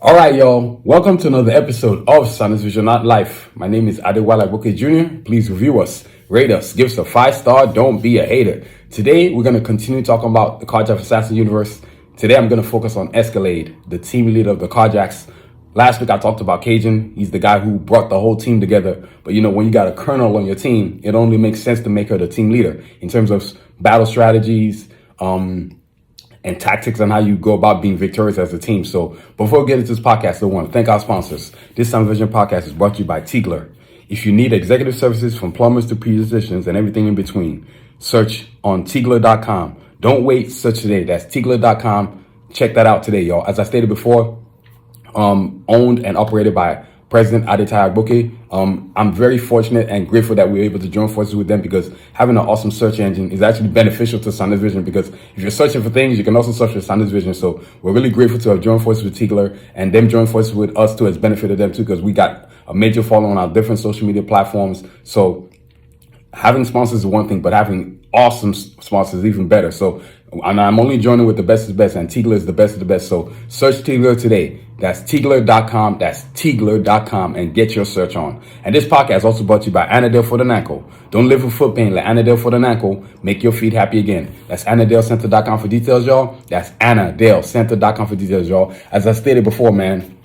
All right, y'all. Welcome to another episode of Sanusi Vision Not Life. My name is Adewale Agboke Jr. Please review us, rate us, give us a 5-star. Don't be a hater. Today, we're going to continue talking about the Karjakz Vs Assassins universe. Today, I'm going to focus on Escalade, the team leader of the Karjakz. Last week, I talked about Cajun. He's the guy who brought the whole team together. But, you know, when you got a colonel on your team, it only makes sense to make her the team leader in terms of battle strategies, and tactics on how you go about being victorious as a team. So before we get into this podcast, I want to thank our sponsors. This Sanusi Vision podcast is brought to you by Tigler. If you need executive services from plumbers to pediatricians and everything in between, search on Tigler.com. Don't wait, search today. That's Tigler.com. Check that out today, y'all. As I stated before, owned and operated by President Adetayo Agboke. I'm very fortunate and grateful that we were able to join forces with them, because having an awesome search engine is actually beneficial to Sanusi Vision, because if you're searching for things, you can also search for Sanusi Vision. So we're really grateful to have joined forces with Tigler, and them join forces with us too has benefited them too, because we got a major following on our different social media platforms. So having sponsors is one thing, but having awesome sponsors is even better. So, and I'm only joining with the best of the best, and Tigler is the best of the best. So search Tigler today. That's Tigler.com. That's Tigler.com, and get your search on. And this podcast is also brought to you by Anadale for the ankle. Don't live with foot pain. Let Anadale for the ankle make your feet happy again. That's AnadaleCenter.com for details, y'all. That's AnadaleCenter.com for details, y'all. As I stated before, man,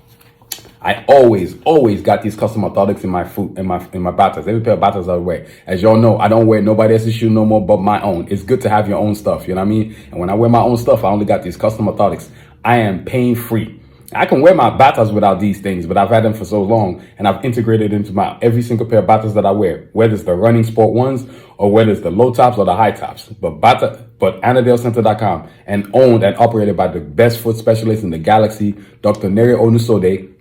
I always got these custom orthotics in my foot, in my batas. Every pair of batas I wear. As y'all know, I don't wear nobody else's shoe no more but my own. It's good to have your own stuff, you know what I mean? And when I wear my own stuff, I only got these custom orthotics. I am pain free. I can wear my batas without these things, but I've had them for so long, and I've integrated into my every single pair of batas that I wear, whether it's the running sport ones or whether it's the low tops or the high tops. But AnadaleCenter.com, and owned and operated by the best foot specialist in the galaxy, Dr. Neri Onusode,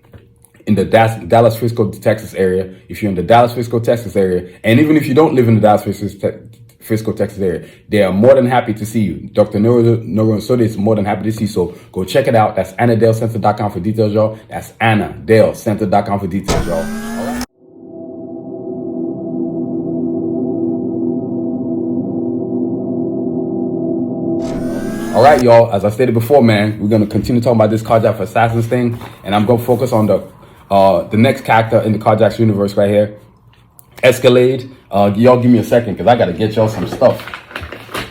in the Dallas, Frisco, Texas area. If you're in the Dallas, Frisco, Texas area, and even if you don't live in the Dallas, Frisco, Texas area, they are more than happy to see you. Dr. Noro Sode is more than happy to see you. So go check it out. That's AnadaleCenter.com for details, y'all. That's AnadaleCenter.com for details, y'all. All right, y'all. As I stated before, man, we're gonna continue talking about this Karjakz Vs Assassins thing, and I'm gonna focus on the next character in the Karjakz universe right here, Escalade. Y'all give me a second, because I got to get y'all some stuff.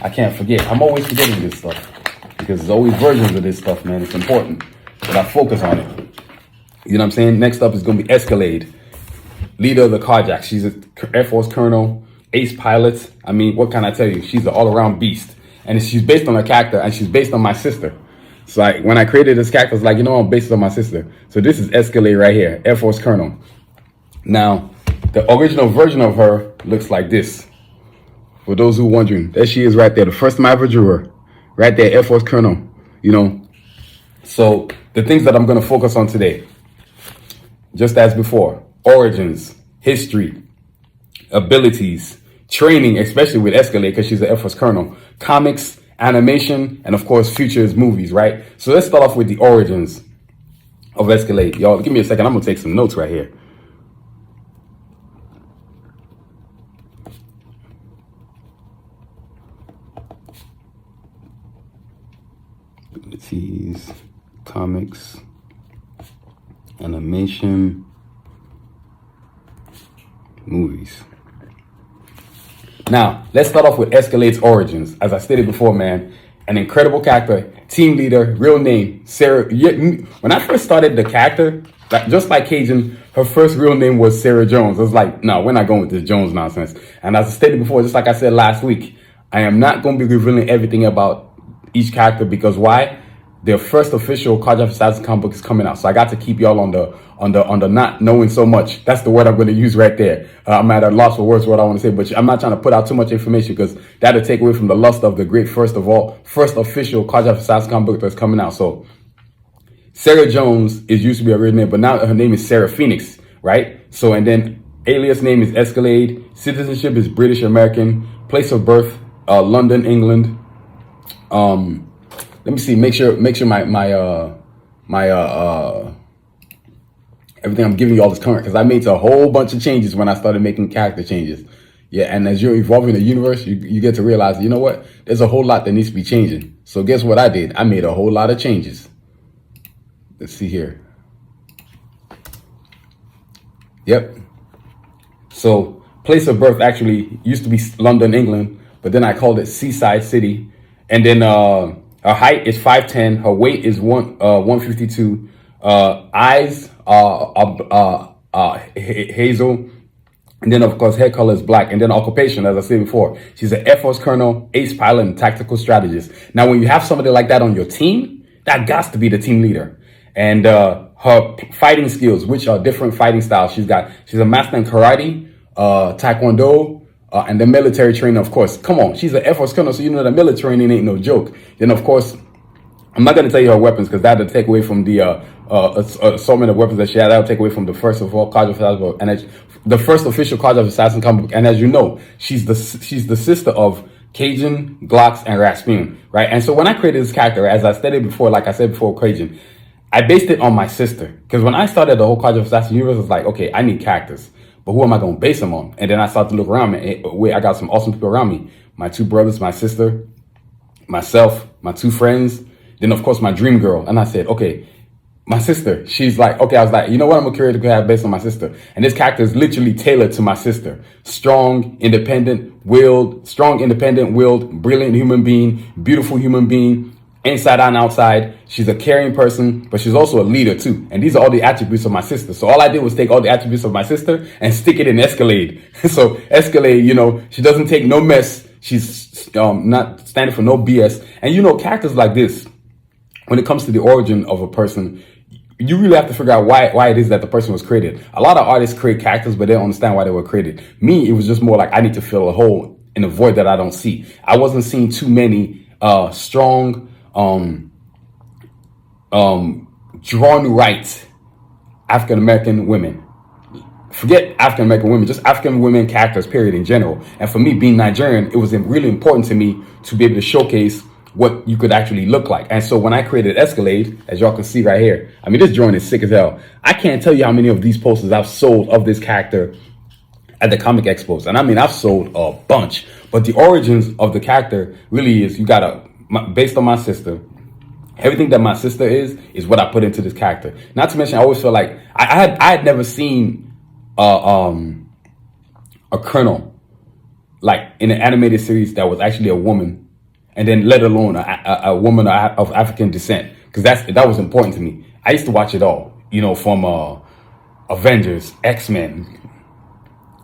I can't forget. I'm always forgetting this stuff, because there's always versions of this stuff, man. It's important that I focus on it. You know what I'm saying? Next up is going to be Escalade, leader of the Karjakz. She's an Air Force colonel, ace pilot. I mean, what can I tell you? She's an all-around beast. And she's based on her character, and she's based on my sister. So when I created this character, I was like, you know, I'm based on my sister. So this is Escalade right here, Air Force colonel. Now, the original version of her looks like this. For those who are wondering, there she is right there. The first time I ever drew her. Right there, Air Force colonel. You know. So the things that I'm going to focus on today, just as before: origins, history, abilities, training, especially with Escalade because she's an Air Force colonel, comics, animation, and of course futures movies, right? So let's start off with the origins of Escalade. Y'all, give me a second. I'm going to take some notes right here. Abilities, comics, animation, movies. Now, let's start off with Escalade's origins. As I stated before, man, an incredible character, team leader, real name, Sarah. When I first started the character, just like Cajun, her first real name was Sarah Jones. I was like, no, we're not going with this Jones nonsense. And as I stated before, just like I said last week, I am not going to be revealing everything about each character, because why? Their first official Karjakz Vs Assassins comic book is coming out, so I got to keep y'all on the not knowing so much. That's the word I'm going to use right there. I'm at a loss for words for what I want to say, but I'm not trying to put out too much information, because that'll take away from the lust of the great first official Karjakz Vs Assassins comic book that's coming out. So Sarah Jones used to be her real name, but now her name is Sarah Phoenix, right? So, and then alias name is Escalade. Citizenship is British American. Place of birth, London, England. Let me see. Make sure my everything I'm giving you all is current, because I made a whole bunch of changes when I started making character changes. Yeah, and as you're evolving the universe, you get to realize, you know what? There's a whole lot that needs to be changing. So guess what I did? I made a whole lot of changes. Let's see here. Yep. So place of birth actually used to be London, England, but then I called it Seaside City. And then her height is 5'10", her weight is 152. Eyes hazel. And then, of course, hair color is black. And then occupation, as I said before, she's an Air Force colonel, ace pilot, and tactical strategist. Now, when you have somebody like that on your team, that got to be the team leader. And her fighting skills, which are different fighting styles. She's a master in karate, taekwondo, and the military training, of course. Come on, she's an Air Force colonel, so you know the military training ain't no joke. Then, of course, I'm not going to tell you her weapons because that'll take away from the assortment of weapons that she had. That'll take away from the first of all Karjakz Vs Assassins, and the first official Karjakz Vs Assassins comic book. And as you know, she's the sister of Cajun, Glocks, and Rasputin, right? And so when I created this character, as I stated before, like I said before, Cajun, I based it on my sister. Because when I started the whole Karjakz Vs Assassins universe, I was like, okay, I need characters, but who am I going to base them on? And then I started to look around me. I got some awesome people around me. My two brothers, my sister, myself, my two friends, then of course my dream girl. And I said, okay, my sister, she's like, okay, I was like, you know what, I'm gonna create a character based on my sister. And this character is literally tailored to my sister. Strong, independent, willed, brilliant human being, beautiful human being, inside and outside. She's a caring person, but she's also a leader too. And these are all the attributes of my sister. So all I did was take all the attributes of my sister and stick it in Escalade. So Escalade, you know, she doesn't take no mess. She's not standing for no BS. And you know, characters like this, when it comes to the origin of a person, you really have to figure out why it is that the person was created. A lot of artists create characters, but they don't understand why they were created. Me, it was just more like I need to fill a hole in a void that I don't see. I wasn't seeing too many strong, drawn right African-American women. Forget African-American women, just African women characters, period, in general. And for me, being Nigerian, it was really important to me to be able to showcase what you could actually look like. And so when I created Escalade, as y'all can see right here, I mean, this drawing is sick as hell. I can't tell you how many of these posters I've sold of this character at the comic expos. And I mean, I've sold a bunch, but the origins of the character really is, based on my sister, everything that my sister is what I put into this character. Not to mention, I always feel like I had never seen a colonel like in an animated series that was actually a woman, and then let alone a woman of African descent, because that was important to me. I used to watch it all, you know, from Avengers, X-Men.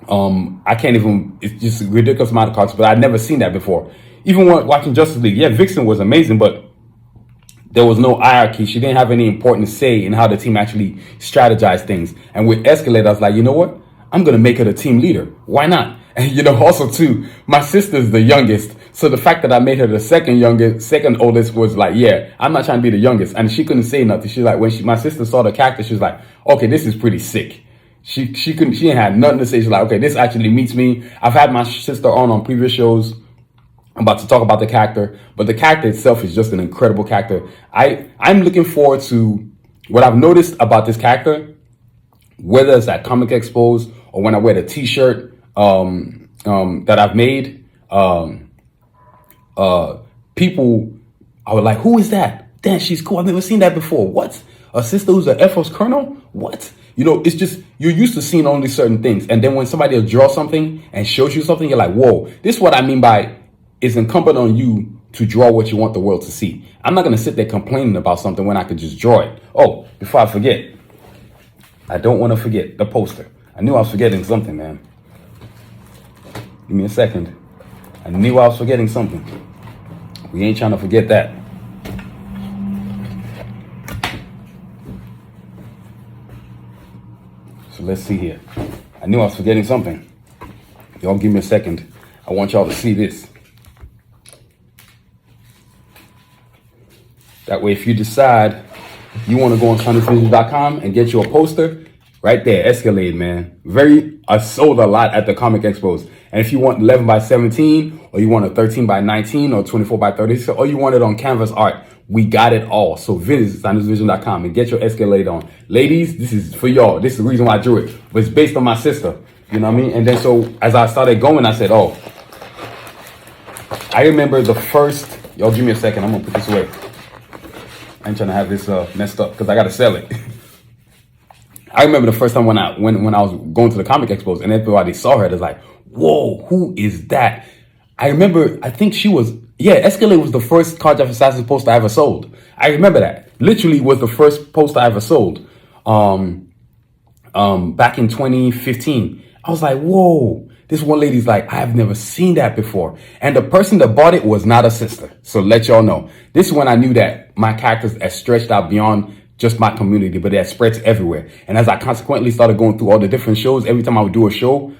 I can't even, it's just a ridiculous amount of cards, but I'd never seen that before. Even when watching Justice League, yeah, Vixen was amazing, but there was no hierarchy. She didn't have any important say in how the team actually strategized things. And with Escalade, I was like, you know what? I'm going to make her the team leader. Why not? And, you know, also too, my sister's the youngest. So the fact that I made her the second oldest was like, yeah, I'm not trying to be the youngest. And she couldn't say nothing. She's like, my sister saw the character, she was like, okay, this is pretty sick. She ain't had nothing to say. She's like, okay, this actually meets me. I've had my sister on previous shows. I'm about to talk about the character, but the character itself is just an incredible character. I'm looking forward to what I've noticed about this character, whether it's at comic expos or when I wear the t-shirt that I've made. People are like, who is that? Damn, she's cool. I've never seen that before. What? A sister who's an Air Force colonel? What? You know, it's just, you're used to seeing only certain things. And then when somebody will draw something and shows you something, you're like, whoa, this is what I mean by it's incumbent on you to draw what you want the world to see. I'm not going to sit there complaining about something when I could just draw it. Oh, before I forget, I don't want to forget the poster. I knew I was forgetting something, man. Give me a second. I knew I was forgetting something. We ain't trying to forget that. So let's see here. I knew I was forgetting something. Y'all give me a second. I want y'all to see this. That way, if you decide you want to go on SanusiVisuals.com and get you a poster, right there, Escalade, man. I sold a lot at the comic expos. And if you want 11 by 17, or you want a 13 by 19, or 24 by 36, or you want it on canvas art, we got it all. So visit SanusiVisuals.com and get your Escalade on. Ladies, this is for y'all. This is the reason why I drew it. But it's based on my sister. You know what I mean? And then so as I started going, I said, oh, I remember the first, y'all give me a second. I'm going to put this away. I ain't trying to have this messed up because I got to sell it. I remember the first time when I was going to the comic expos and everybody saw her, it was like, whoa, who is that? I remember, I think she was, yeah, Escalade was the first Karjakz Vs Assassins poster I ever sold. I remember that. Literally was the first poster I ever sold. Back in 2015. I was like, whoa, this one lady's like, I have never seen that before. And the person that bought it was not a sister. So let y'all know. This is when I knew that my characters had stretched out beyond just my community, but it had spread everywhere. And as I consequently started going through all the different shows, every time I would do a show,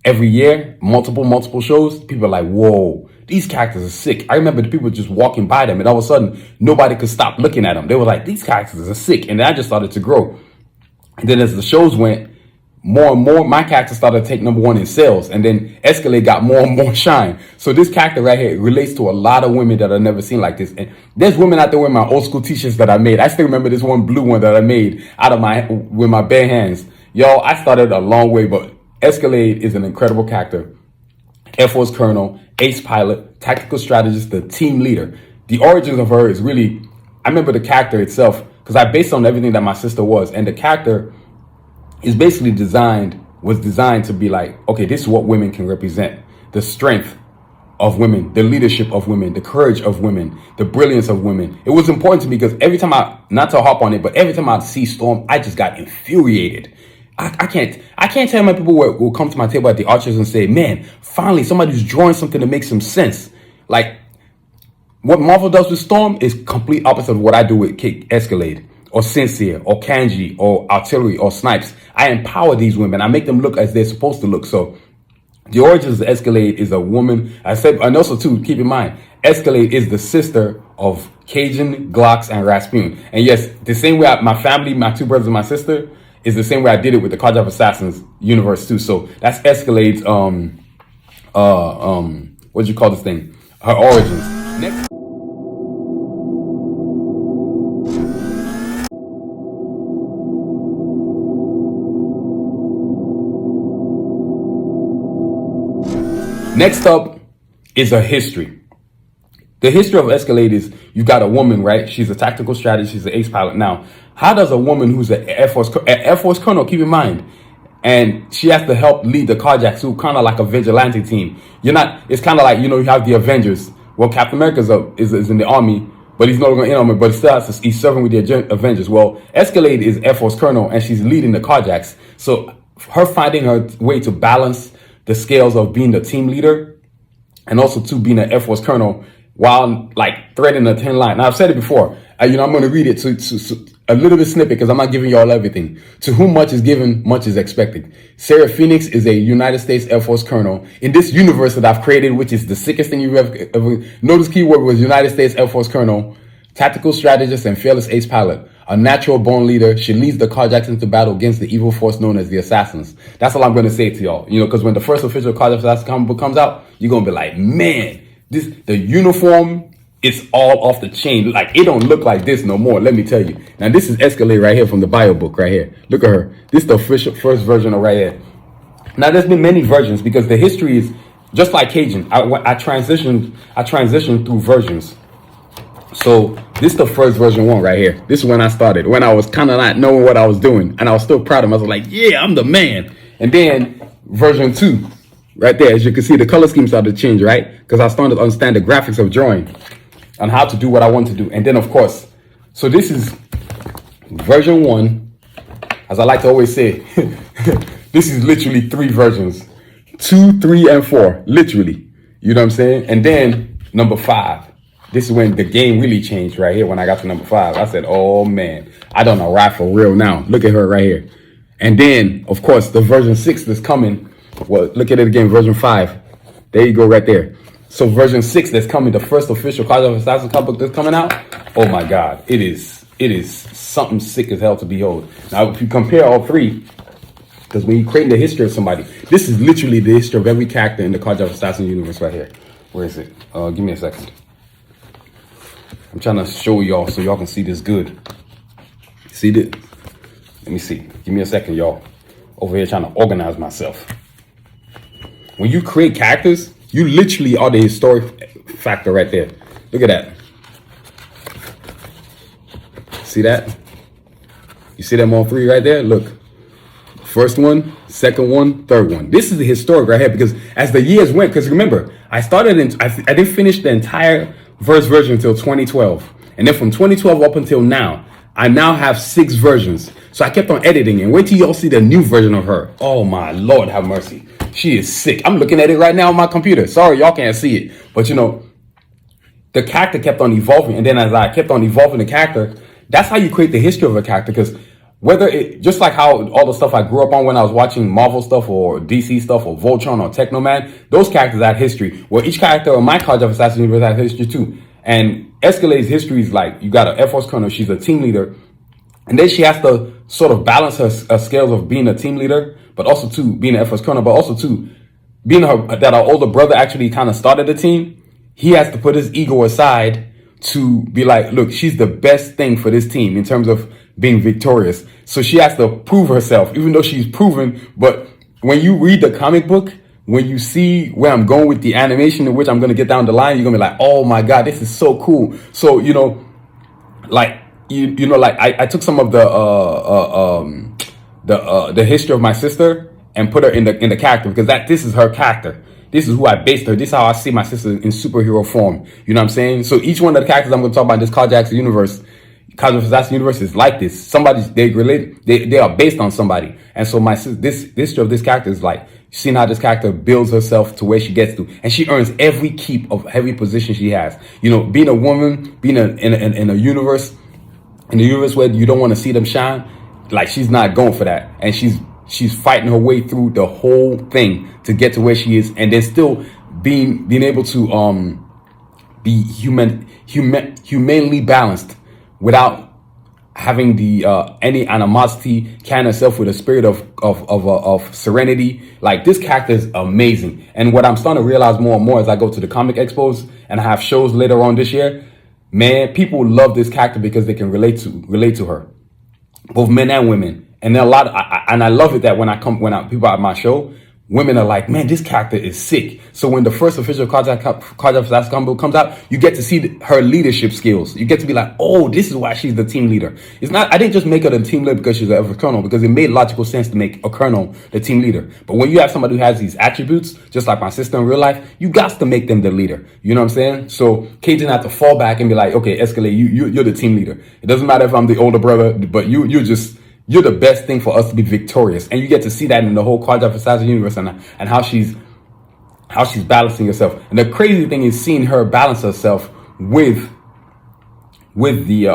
every year, multiple shows, people are like, whoa, these characters are sick. I remember the people just walking by them and all of a sudden, nobody could stop looking at them. They were like, these characters are sick. And then I just started to grow. And then as the shows went, more and more, my character started to take #1 in sales. And then Escalade got more and more shine. So this character right here relates to a lot of women that I've never seen like this. And there's women out there wearing my old school t-shirts that I made. I still remember this one blue one that I made with my bare hands. Y'all, I started a long way, but Escalade is an incredible character. Air Force Colonel, ace pilot, tactical strategist, the team leader. The origins of her is really, I remember the character itself, because I based on everything that my sister was. And the character is basically was designed to be like, okay, this is what women can represent. The strength of women, the leadership of women, the courage of women, the brilliance of women. It was important to me because every time not to hop on it, but every time I see Storm, I just got infuriated. I can't tell my people will come to my table at the Archers and say, man, finally somebody's drawing something that makes some sense. Like what Marvel does with Storm is complete opposite of what I do with Escalade or Sincere or Kanji or Artillery or Snipes. I empower these women. I make them look as they're supposed to look. So the origins of Escalade is a woman. I said, and also too, keep in mind, Escalade is the sister of Cajun, Glocks, and Rasputin. And yes, the same way my family, my two brothers and my sister, is the same way I did it with the Karjakz Vs Assassins universe too. So that's Escalade's what do you call this thing? Her origins. Next up is her history. The history of Escalade is you got a woman, right? She's a tactical strategist. She's an ace pilot. Now, how does a woman who's an Air Force Colonel, keep in mind, and she has to help lead the Karjakz, who kind of like a vigilante team. It's kind of like, you have the Avengers. Well, Captain America is in the army, but he's no longer in army, but he's serving with the Avengers. Well, Escalade is Air Force Colonel, and she's leading the Karjakz. So her finding her way to balance the scales of being the team leader and also to being an Air Force Colonel while like threading a thin line. Now I've said it before, I'm going to read it to a little bit snippet because I'm not giving y'all everything. To whom much is given, much is expected. Sarah Phoenix is a United States Air Force Colonel in this universe that I've created, which is the sickest thing you've ever notice. Keyword was United States Air Force Colonel, tactical strategist and fearless ace pilot. A natural born leader, she leads the Karjakz into battle against the evil force known as the Assassins. That's all I'm going to say to y'all. Because when the first official Karjakz Vs Assassins comic book comes out, you're going to be like, man, the uniform, it's all off the chain. Like, it don't look like this no more, let me tell you. Now, this is Escalade right here from the bio book right here. Look at her. This is the official first version of right here. Now, there's been many versions because the history is just like Cajun. I transitioned through versions. So this is the first version 1 right here. This is when I started, when I was kind of not knowing what I was doing. And I was still proud of myself. I was like, yeah, I'm the man. And then version 2, right there, as you can see, the color scheme started to change, right? Because I started to understand the graphics of drawing and how to do what I want to do. And then, of course, so this is version 1. As I like to always say, this is literally 3 versions. 2, 3, and 4, literally. You know what I'm saying? And then number 5. This is when the game really changed right here. When I got to number 5, I said, oh man, I don't know, right for real now. Look at her right here. And then, of course, the version 6 that's coming. Well, look at it again, version 5. There you go right there. So version 6 that's coming, the first official Karjakz Vs Assassins comic book that's coming out. Oh my God, it is something sick as hell to behold. Now, if you compare all 3, because when you're creating the history of somebody, this is literally the history of every character in the Karjakz Vs Assassins universe right here. Where is it? Give me a second. I'm trying to show y'all so y'all can see this good. See this? Let me see. Give me a second, y'all. Over here trying to organize myself. When you create characters, you literally are the historic factor right there. Look at that. See that? You see them all 3 right there? Look. First one, second one, third one. This is the historic right here because as the years went, because remember, I didn't finish the entire first version until 2012. And then from 2012 up until now, I now have 6 versions. So I kept on editing and wait till y'all see the new version of her. Oh my Lord, have mercy. She is sick. I'm looking at it right now on my computer. Sorry, y'all can't see it. But you know, the character kept on evolving. And then as I kept on evolving the character, that's how you create the history of a character. Because just like how all the stuff I grew up on when I was watching Marvel stuff or DC stuff or Voltron or Technoman, those characters had history. Well, each character on my Karjakz Vs Assassins universe had history too. And Escalade's history is like, you got an Air Force colonel, she's a team leader. And then she has to sort of balance her scales of being a team leader, but also to being an Air Force colonel, but also to being that her older brother actually kind of started the team. He has to put his ego aside to be like, look, she's the best thing for this team in terms of being victorious. So she has to prove herself, even though she's proven. But when you read the comic book, when you see where I'm going with the animation in which I'm going to get down the line, you're going to be like, oh my God, this is so cool. So, you know, like, you know, like I took some of the history of my sister and put her in the character because this is her character. This is who I based her. This is how I see my sister in superhero form. You know what I'm saying? So each one of the characters I'm going to talk about in this Karjakz universe, Karjakz Vs Assassins universe is like this. They are based on somebody. And so this history of this character is like, seeing how this character builds herself to where she gets to, and she earns every keep of every position she has. You know, being a woman, being in a universe, where you don't want to see them shine, like she's not going for that, and she's fighting her way through the whole thing to get to where she is, and then still being able to be humanely balanced without having the any animosity, carrying herself with a spirit of serenity. Like, this character is amazing. And what I'm starting to realize more and more as I go to the comic expos and I have shows later on this year, man, people love this character because they can relate to her, both men and women. And there are a lot and I love it that when people at my show, women are like, man, this character is sick. So when the first official Karjakz Vs Assassins comes out, you get to see her leadership skills. You get to be like, oh, this is why she's the team leader. I didn't just make her the team leader because she's a colonel, because it made logical sense to make a colonel the team leader. But when you have somebody who has these attributes, just like my sister in real life, you got to make them the leader. You know what I'm saying? So Kate didn't have to fall back and be like, okay, Escalade, you're the team leader. It doesn't matter if I'm the older brother, but you're the best thing for us to be victorious. And you get to see that in the whole Karjakz Vs Assassins universe and how she's balancing herself. And the crazy thing is seeing her balance herself with the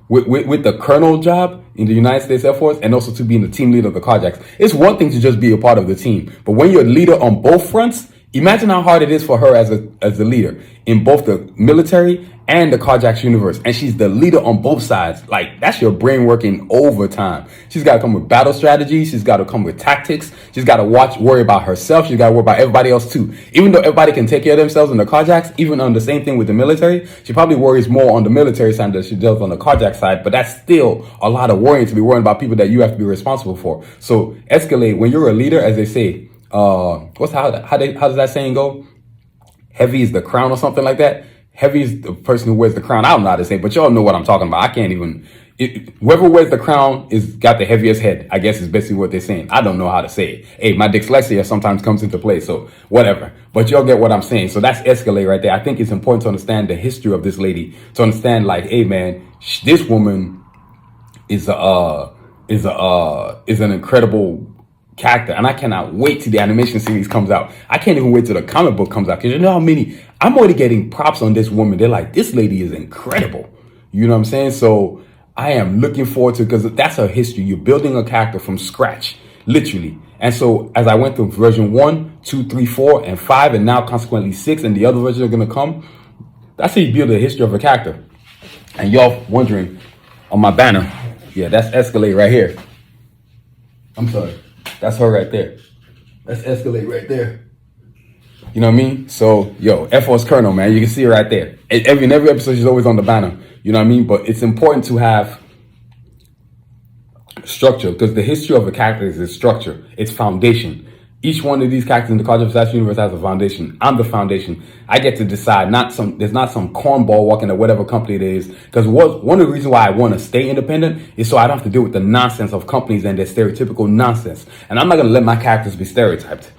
with the colonel job in the United States Air Force, and also to being the team leader of the Karjakz. It's one thing to just be a part of the team, but when you're a leader on both fronts, imagine how hard it is for her as a leader in both the military and the Karjakz universe. And she's the leader on both sides. Like, that's your brain working overtime. She's got to come with battle strategy. She's got to come with tactics. She's got to worry about herself. She's got to worry about everybody else too. Even though everybody can take care of themselves in the Karjakz, even on the same thing with the military, she probably worries more on the military side than she does on the Karjakz side. But that's still a lot of worrying, to be worrying about people that you have to be responsible for. So Escalade, when you're a leader, as they say, how does that saying go? Heavy is the crown or something like that. Heavy is the person who wears the crown. I don't know how to say, but y'all know what I'm talking about. I can't even. Whoever wears the crown is got the heaviest head, I guess is basically what they're saying. I don't know how to say it. Hey, my dyslexia sometimes comes into play, so whatever. But y'all get what I'm saying. So that's Escalade right there. I think it's important to understand the history of this lady, to understand like, hey man, this woman is an incredible character, and I cannot wait till the animation series comes out. I can't even wait till the comic book comes out, because you know how many I'm already getting props on this woman. They're like, this lady is incredible. You know what I'm saying? So I am looking forward to it, because that's her history. You're building a character from scratch, literally. And so as I went through version 1, 2, 3, 4, and 5, and now consequently 6, and the other versions are going to come, that's how you build the history of a character. And y'all wondering, on my banner, yeah, that's Escalade right here. I'm sorry. That's her right there. That's Escalade right there. You know what I mean? So, yo, Air Force Colonel, man, you can see her right there. In every episode, she's always on the banner. You know what I mean? But it's important to have structure, because the history of a character is its structure, its foundation. Each one of these characters in the Karjakz Vs Assassins universe has a foundation. I'm the foundation. I get to decide. There's not some cornball walking at whatever company it is. Because one of the reasons why I want to stay independent is so I don't have to deal with the nonsense of companies and their stereotypical nonsense. And I'm not going to let my characters be stereotyped.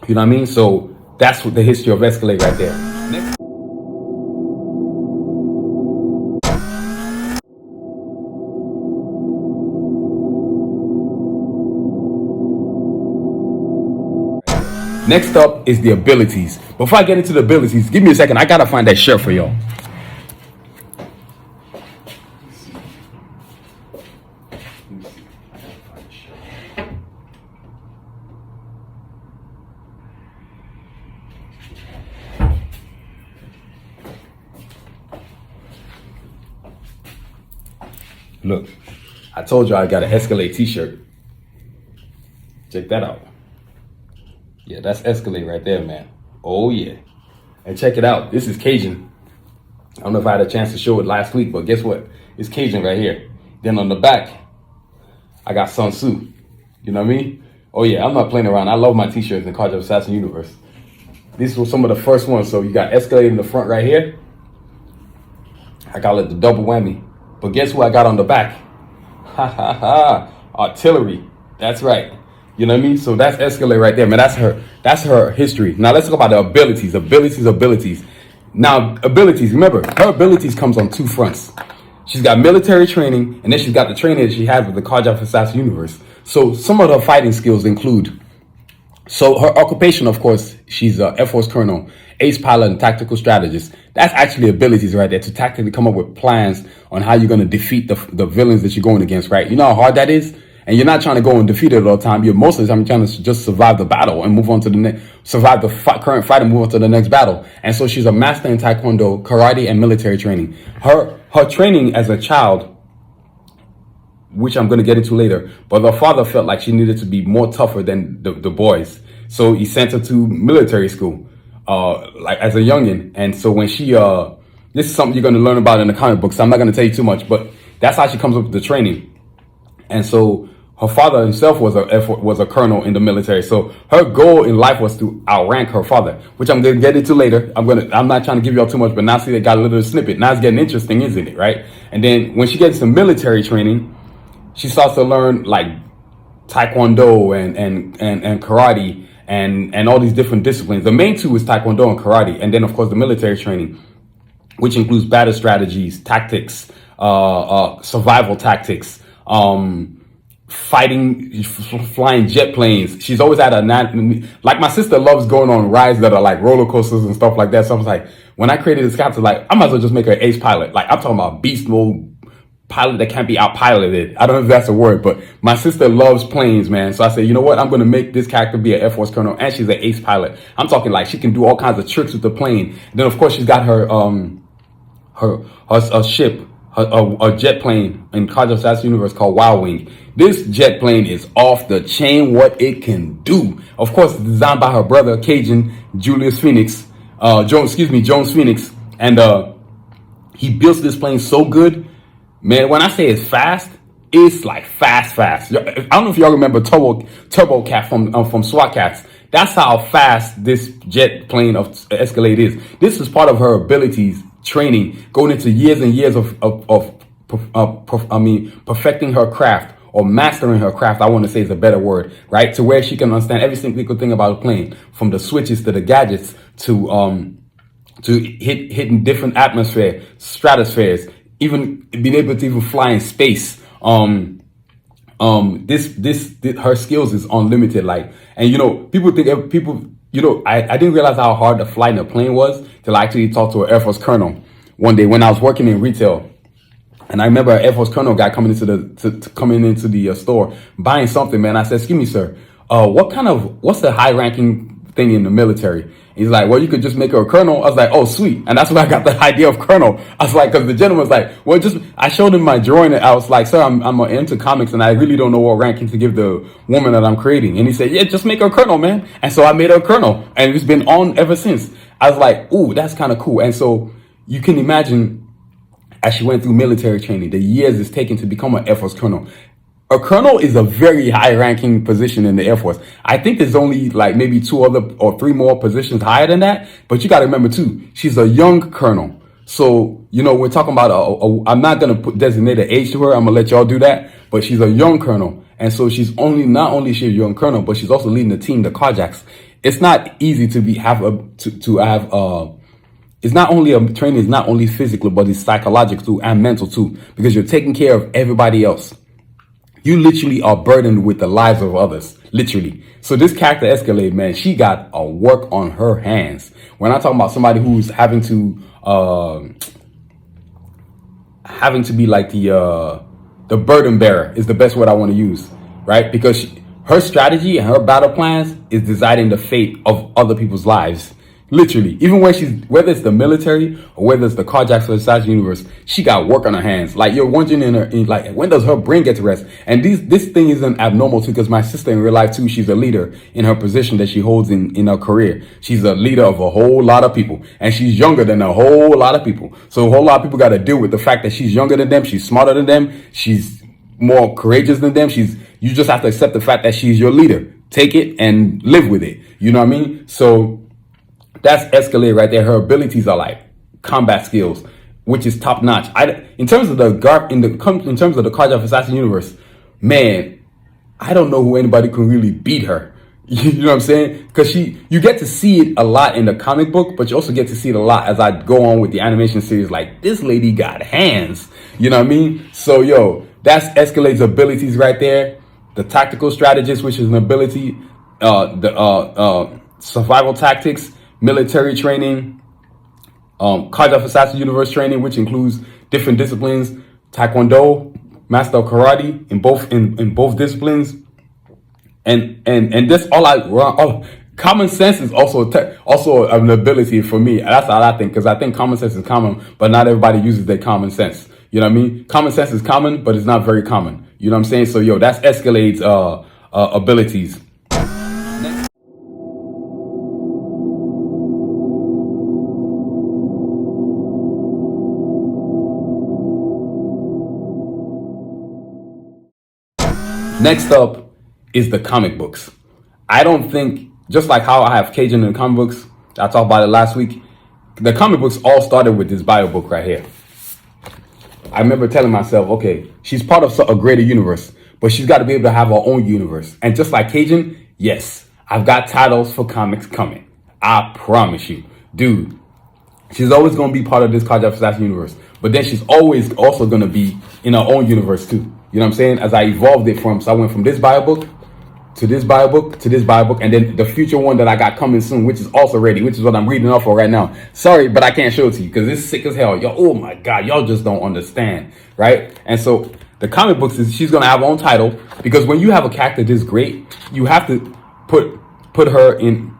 You know what I mean? So that's what the history of Escalade right there. Next. Next up is the abilities. Before I get into the abilities, give me a second. I gotta find that shirt for y'all. Look, I told you I got an Escalade t-shirt. Check that out. Yeah, that's Escalade right there, man. Oh, yeah. And check it out. This is Cajun. I don't know if I had a chance to show it last week, but guess what? It's Cajun right here. Then on the back, I got Sanusi. You know what I mean? Oh, yeah, I'm not playing around. I love my t-shirts in the Karjakz Vs Assassins universe. These were some of the first ones. So you got Escalade in the front right here. I call it the double whammy. But guess who I got on the back? Ha, ha, ha. Artillery. That's right. You know what I mean? So that's Escalade right there, man. That's her history. Now let's talk about the abilities. Abilities. Now, abilities, remember, her abilities comes on two fronts. She's got military training, and then she's got the training that she has with the Karjakz Vs Assassins universe. So some of her fighting skills include, so her occupation, of course, she's a Air Force colonel, ace pilot, and tactical strategist. That's actually abilities right there, to tactically come up with plans on how you're going to defeat the villains that you're going against, right? You know how hard that is? And you're not trying to go and defeat it all the time. You're most of the time trying to just survive the battle and move on to the next, survive the current fight and move on to the next battle. And so she's a master in Taekwondo, karate, and military training. Her training as a child, which I'm going to get into later, but her father felt like she needed to be more tougher than the boys. So he sent her to military school, like as a youngin. And so when she, this is something you're going to learn about in the comic books. So I'm not going to tell you too much, but that's how she comes up with the training. And so her father himself was a colonel in the military. So her goal in life was to outrank her father, which I'm going to get into later. I'm not trying to give you all too much, but now see they got a little snippet. Now it's getting interesting, isn't it? Right. And then when she gets some military training, she starts to learn like Taekwondo and karate and all these different disciplines. The main two is Taekwondo and karate. And then of course the military training, which includes battle strategies, tactics, survival tactics, fighting, flying jet planes. She's always had like my sister loves going on rides that are like roller coasters and stuff like that. So I was like, when I created this character, like I might as well just make her an ace pilot. Like I'm talking about beast mode pilot that can't be out piloted. I don't know if that's a word, but my sister loves planes, man. So I said, you know what? I'm going to make this character be an Air Force colonel, and she's an ace pilot. I'm talking like she can do all kinds of tricks with the plane. And then of course she's got her ship, a jet plane in Karjakz Vs Assassins universe called Wild Wing. This jet plane is off the chain what it can do. Of course, designed by her brother, Cajun, Jones Phoenix. And he built this plane so good. Man, when I say it's fast, it's like fast. I don't know if y'all remember Turbo Cat from SWAT Cats. That's how fast this jet plane of Escalade is. This is part of her abilities training, going into years and years of perfecting her craft, or mastering her craft, I want to say is a better word, right? To where she can understand every single thing about a plane, from the switches to the gadgets to hitting different atmosphere, stratospheres, even being able to even fly in space. Her skills is unlimited. Like, and you know, I didn't realize how hard the flight in a plane was till I actually talked to an Air Force colonel one day when I was working in retail. And I remember an Air Force colonel guy coming into the store buying something, man. I said, "Excuse me, sir, what's the high ranking thing in the military?" He's like, "Well, you could just make her a colonel." I was like, "Oh, sweet." And that's where I got the idea of colonel. I was like, because the gentleman was like, "Well, I showed him my drawing. And I was like, "Sir, I'm into comics and I really don't know what ranking to give the woman that I'm creating." And he said, "Yeah, just make her a colonel, man." And so I made her a colonel, and it's been on ever since. I was like, "Ooh, that's kind of cool." And so you can imagine, as she went through military training, the years it's taken to become an Air Force colonel. A colonel is a very high-ranking position in the Air Force. I think there's only like maybe 2 or 3 more positions higher than that. But you got to remember too, she's a young colonel. So we're talking about I'm not gonna designate an age to her. I'm gonna let y'all do that. But she's a young colonel, and so she's not only is she a young colonel, but she's also leading the team, the Karjakz. It's not easy to have. It's not only training is not only physical, but it's psychological too and mental too, because you're taking care of everybody else. You literally are burdened with the lives of others, literally. So this character Escalade, man, she got a work on her hands. When I'm talking about somebody who's having to be like the burden bearer is the best word I want to use, right? Because her strategy and her battle plans is deciding the fate of other people's lives. Literally, even when whether it's the military or whether it's the Karjakz Vs Assassins universe, she got work on her hands. Like you're wondering like when does her brain get to rest? And this thing isn't abnormal too, because my sister in real life too, she's a leader in her position that she holds in her career. She's a leader of a whole lot of people, and she's younger than a whole lot of people. So a whole lot of people got to deal with the fact that she's younger than them, she's smarter than them, she's more courageous than them. You just have to accept the fact that she's your leader. Take it and live with it. You know what I mean? So that's Escalade right there. Her abilities are like combat skills, which is top notch. In terms of the Karjakz Vs Assassins universe, man, I don't know who anybody can really beat her. You know what I'm saying? Because you get to see it a lot in the comic book, but you also get to see it a lot as I go on with the animation series. Like, this lady got hands. You know what I mean? So that's Escalade's abilities right there. The tactical strategist, which is an ability, the survival tactics, military training, Karjakz Vs Assassins universe training, which includes different disciplines, Taekwondo, Master of Karate in both disciplines, and this common sense is also an ability for me. That's all I think, because I think common sense is common, but not everybody uses their common sense. You know what I mean? Common sense is common, but it's not very common. You know what I'm saying? So that's Escalade's abilities. Next up is the comic books. I don't think, just like how I have Cajun in the comic books, I talked about it last week, the comic books all started with this bio book right here. I remember telling myself, okay, she's part of a greater universe, but she's got to be able to have her own universe. And just like Cajun, yes, I've got titles for comics coming. I promise you. Dude, she's always going to be part of this Karjakz Vs Assassins universe, but then she's always also going to be in her own universe too. You know what I'm saying? As I evolved it so I went from this bio book to this bio book to this bio book, and then the future one that I got coming soon, which is also ready, which is what I'm reading off for right now. Sorry, but I can't show it to you because it's sick as hell. Y'all, oh my God, y'all just don't understand, right? And so the comic books she's gonna have her own title, because when you have a character this great, you have to put her in.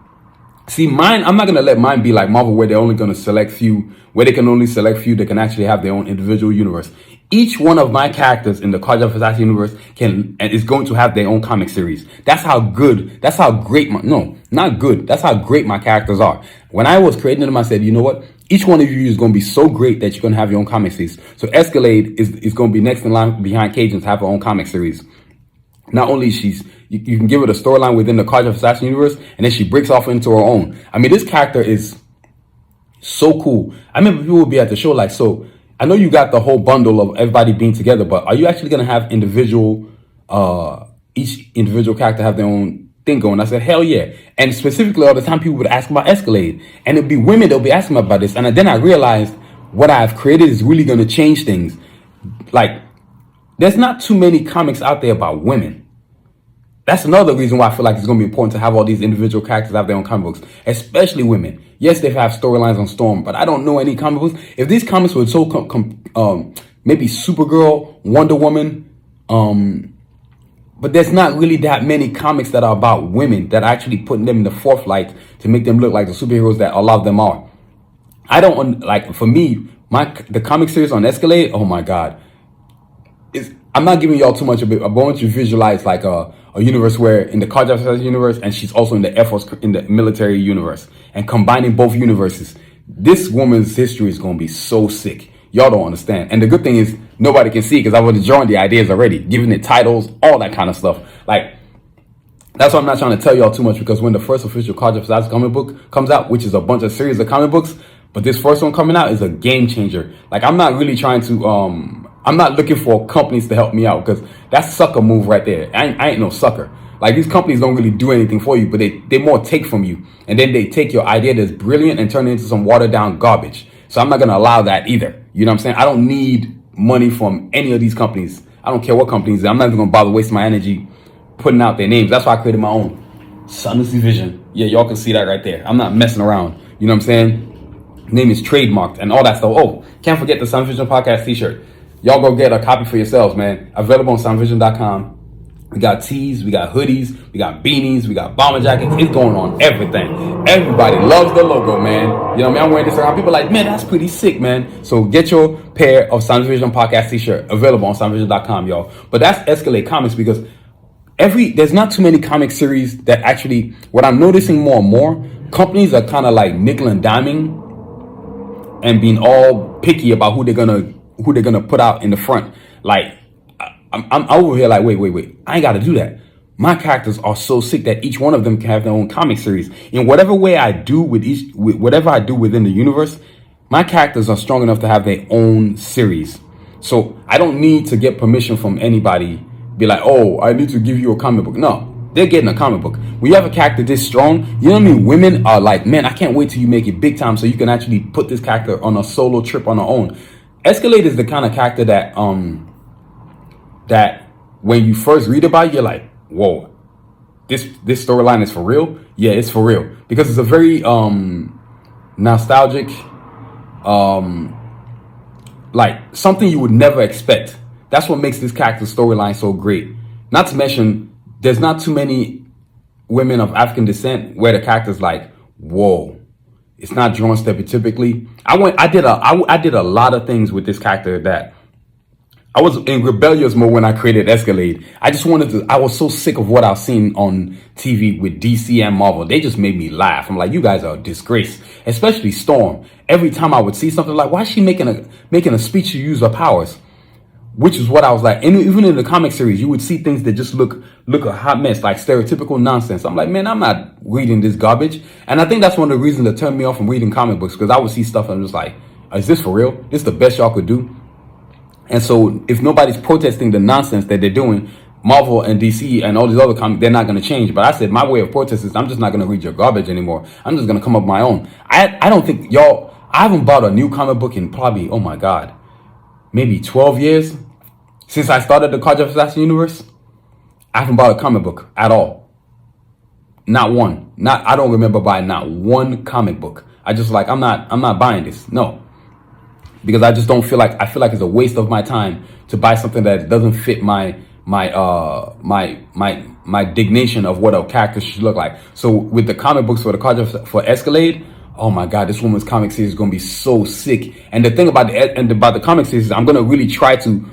See, mine, I'm not gonna let mine be like Marvel, where they're only gonna select few, where they can only select few that can actually have their own individual universe. Each one of my characters in the Karjakz Vs Assassins universe is going to have their own comic series. That's how great that's how great my characters are. When I was creating them, I said, you know what? Each one of you is going to be so great that you're going to have your own comic series. So Escalade is going to be next in line behind Cajun to have her own comic series. Not only you can give her the storyline within the Karjakz Vs Assassins universe, and then she breaks off into her own. I mean, this character is so cool. I remember people would be at the show like, so I know you got the whole bundle of everybody being together, but are you actually going to have each individual character have their own thing going? I said, hell yeah. And specifically all the time people would ask about Escalade, and it'd be women that'll be asking about this. And then I realized what I've created is really going to change things. Like, there's not too many comics out there about women. That's another reason why I feel like it's going to be important to have all these individual characters have their own comic books, especially women. Yes, they have storylines on Storm, but I don't know any comic books. If these comics were so maybe Supergirl, Wonder Woman, but there's not really that many comics that are about women that are actually putting them in the forefront to make them look like the superheroes that a lot of them are. I don't like, for me, the comic series on Escalade, oh my God. I'm not giving y'all too much of it. I want you to visualize like a universe where in the Karjakz Vs Assassins universe, and she's also in the Air Force, in the military universe, and combining both universes. This woman's history is going to be so sick. y'all don't understand. And the good thing is nobody can see it because I was drawing the ideas already, giving it titles, all that kind of stuff. Like, that's why I'm not trying to tell y'all too much, because when the first official Karjakz Vs Assassins comic book comes out, which is a bunch of series of comic books, but this first one coming out is a game changer. Like, I'm not really trying to, I'm not looking for companies to help me out, because that's sucker move right there. I ain't no sucker. Like, these companies don't really do anything for you, but they more take from you. And then they take your idea that's brilliant and turn it into some watered down garbage. So I'm not going to allow that either. You know what I'm saying? I don't need money from any of these companies. I don't care what companies. I'm not even going to bother wasting my energy putting out their names. That's why I created my own Sanusi Vision. Yeah, y'all can see that right there. I'm not messing around. You know what I'm saying? Name is trademarked and all that stuff. Oh, can't forget the Sanusi Vision podcast t-shirt. Y'all go get a copy for yourselves, man. Available on sanusivision.com. We got tees, we got hoodies, we got beanies, we got bomber jackets. It's going on everything. Everybody loves the logo, man. You know what I mean? I'm wearing this around. People are like, man, that's pretty sick, man. So get your pair of Sanusi Vision podcast t-shirt. Available on sanusivision.com, y'all. But that's Escalade Comics, because there's not too many comic series that actually, what I'm noticing more and more, companies are kind of like nickel and diming and being all picky about who they're gonna put out in the front. Like, I'm over here like, wait. I ain't got to do that. My characters are so sick that each one of them can have their own comic series. In whatever way I do whatever I do within the universe, my characters are strong enough to have their own series. So I don't need to get permission from anybody. Be like, oh, I need to give you a comic book. No, they're getting a comic book. When you have a character this strong, you know what I mean? Women are like, man, I can't wait till you make it big time so you can actually put this character on a solo trip on her own. Escalade is the kind of character that that when you first read about it, you're like, whoa, this storyline is for real? Yeah, it's for real. Because it's a very nostalgic, like something you would never expect. That's what makes this character storyline so great. Not to mention, there's not too many women of African descent where the character's like, whoa, it's not drawn stereotypically. I did a lot of things with this character that I was in rebellious mode when I created Escalade. I was so sick of what I was seeing on TV with DC and Marvel. They just made me laugh. I'm like, you guys are a disgrace. Especially Storm. Every time I would see something like, why is she making a speech to use her powers? Which is what I was like. And even in the comic series, you would see things that just look a hot mess, like stereotypical nonsense. I'm like, man, I'm not reading this garbage. And I think that's one of the reasons that turned me off from reading comic books, because I would see stuff and I'm just like, is this for real? This is the best y'all could do? And so if nobody's protesting the nonsense that they're doing, Marvel and DC and all these other comics, they're not going to change. But I said, my way of protest is I'm just not going to read your garbage anymore. I'm just going to come up with my own. I don't think I haven't bought a new comic book in probably, oh my God, maybe 12 years since I started the Karjakz Vs Assassins universe. I haven't bought a comic book at all. Not one. I don't remember buying not one comic book. I just like, I'm not buying this. No. Because I just don't feel like, I feel like it's a waste of my time to buy something that doesn't fit my dignation of what a character should look like. So with the comic books for the Karjakz for Escalade, oh my God, this woman's comic series is gonna be so sick. And the thing about the comic series is I'm gonna really try to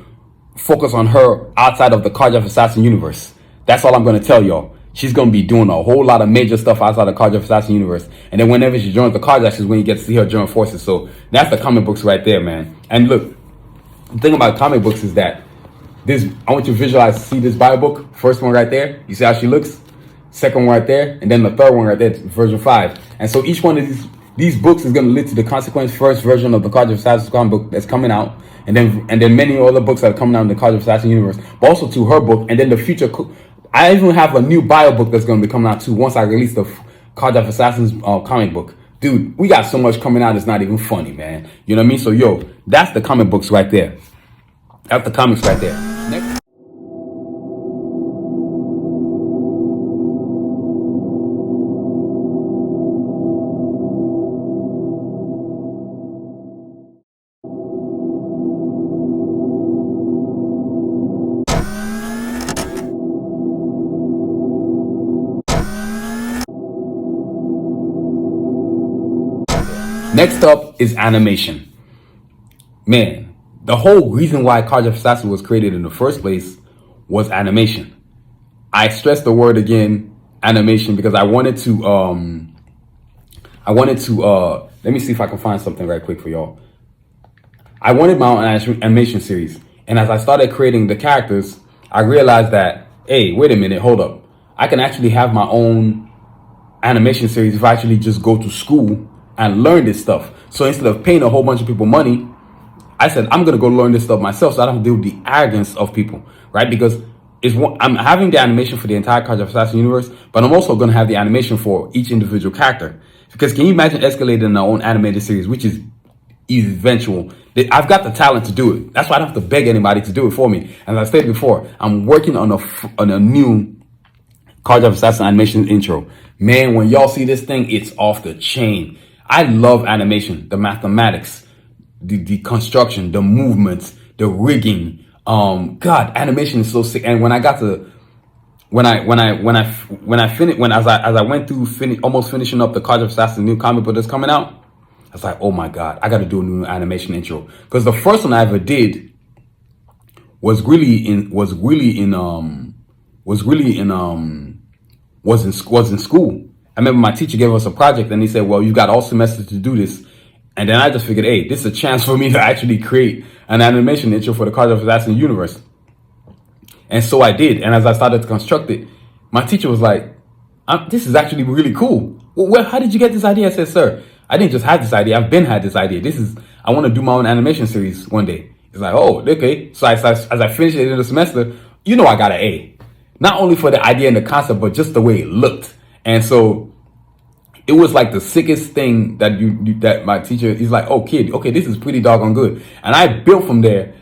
focus on her outside of the Karjakz Vs Assassins universe. That's all I'm gonna tell y'all. She's gonna be doing a whole lot of major stuff outside the Karjakz Vs Assassins universe. And then whenever she joins the Karjakz is when you get to see her join forces. So that's the comic books right there, man. And look, the thing about comic books is that I want you to visualize, see this Bible book, first one right there. You see how she looks? Second one right there, and then the third one right there, version 5. And so each one of these books is gonna lead to the consequence first version of the Karjakz Vs Assassins comic book that's coming out. And then many other books that are coming out in the Karjakz Vs Assassins universe, but also to her book, and then the future. I even have a new bio book that's going to be coming out too once I release the Karjakz Vs Assassins comic book. Dude, we got so much coming out, it's not even funny, man. You know what I mean? So, yo, that's the comic books right there. That's the comics right there. Next. Next up is animation. Man, the whole reason why Karjakz Vs Assassins was created in the first place was animation. I stress the word again, animation, because I wanted to, let me see if I can find something right quick for y'all. I wanted my own animation series. And as I started creating the characters, I realized that, hey, wait a minute, hold up. I can actually have my own animation series if I actually just go to school and learn this stuff. So instead of paying a whole bunch of people money, I said, I'm going to go learn this stuff myself so I don't have to deal with the arrogance of people, right? Because I'm having the animation for the entire Karjakz Vs Assassins universe, but I'm also going to have the animation for each individual character. Because can you imagine Escalade in our own animated series, which is eventual? I've got the talent to do it. That's why I don't have to beg anybody to do it for me. As I stated before, I'm working on a new Karjakz Vs Assassins animation intro. Man, when y'all see this thing, it's off the chain. I love animation, the mathematics, the construction, the movements, the rigging. God, animation is so sick. And when I got to, as I went through almost finishing up the Karjakz Vs Assassins new comic book that's coming out, I was like, oh my God, I got to do a new animation intro. Because the first one I ever did was in school. I remember my teacher gave us a project and he said, well, you got all semester to do this. And then I just figured, hey, this is a chance for me to actually create an animation intro for the Karjakz Vs Assassins universe. And so I did. And as I started to construct it, my teacher was like, this is actually really cool. Well, how did you get this idea? I said, sir, I didn't just have this idea. I've been had this idea. I want to do my own animation series one day. He's like, oh, okay. So as I finished it in the semester, I got an A. Not only for the idea and the concept, but just the way it looked. And so it was like the sickest thing that my teacher, he's like, oh kid, okay, this is pretty doggone good. And I built from there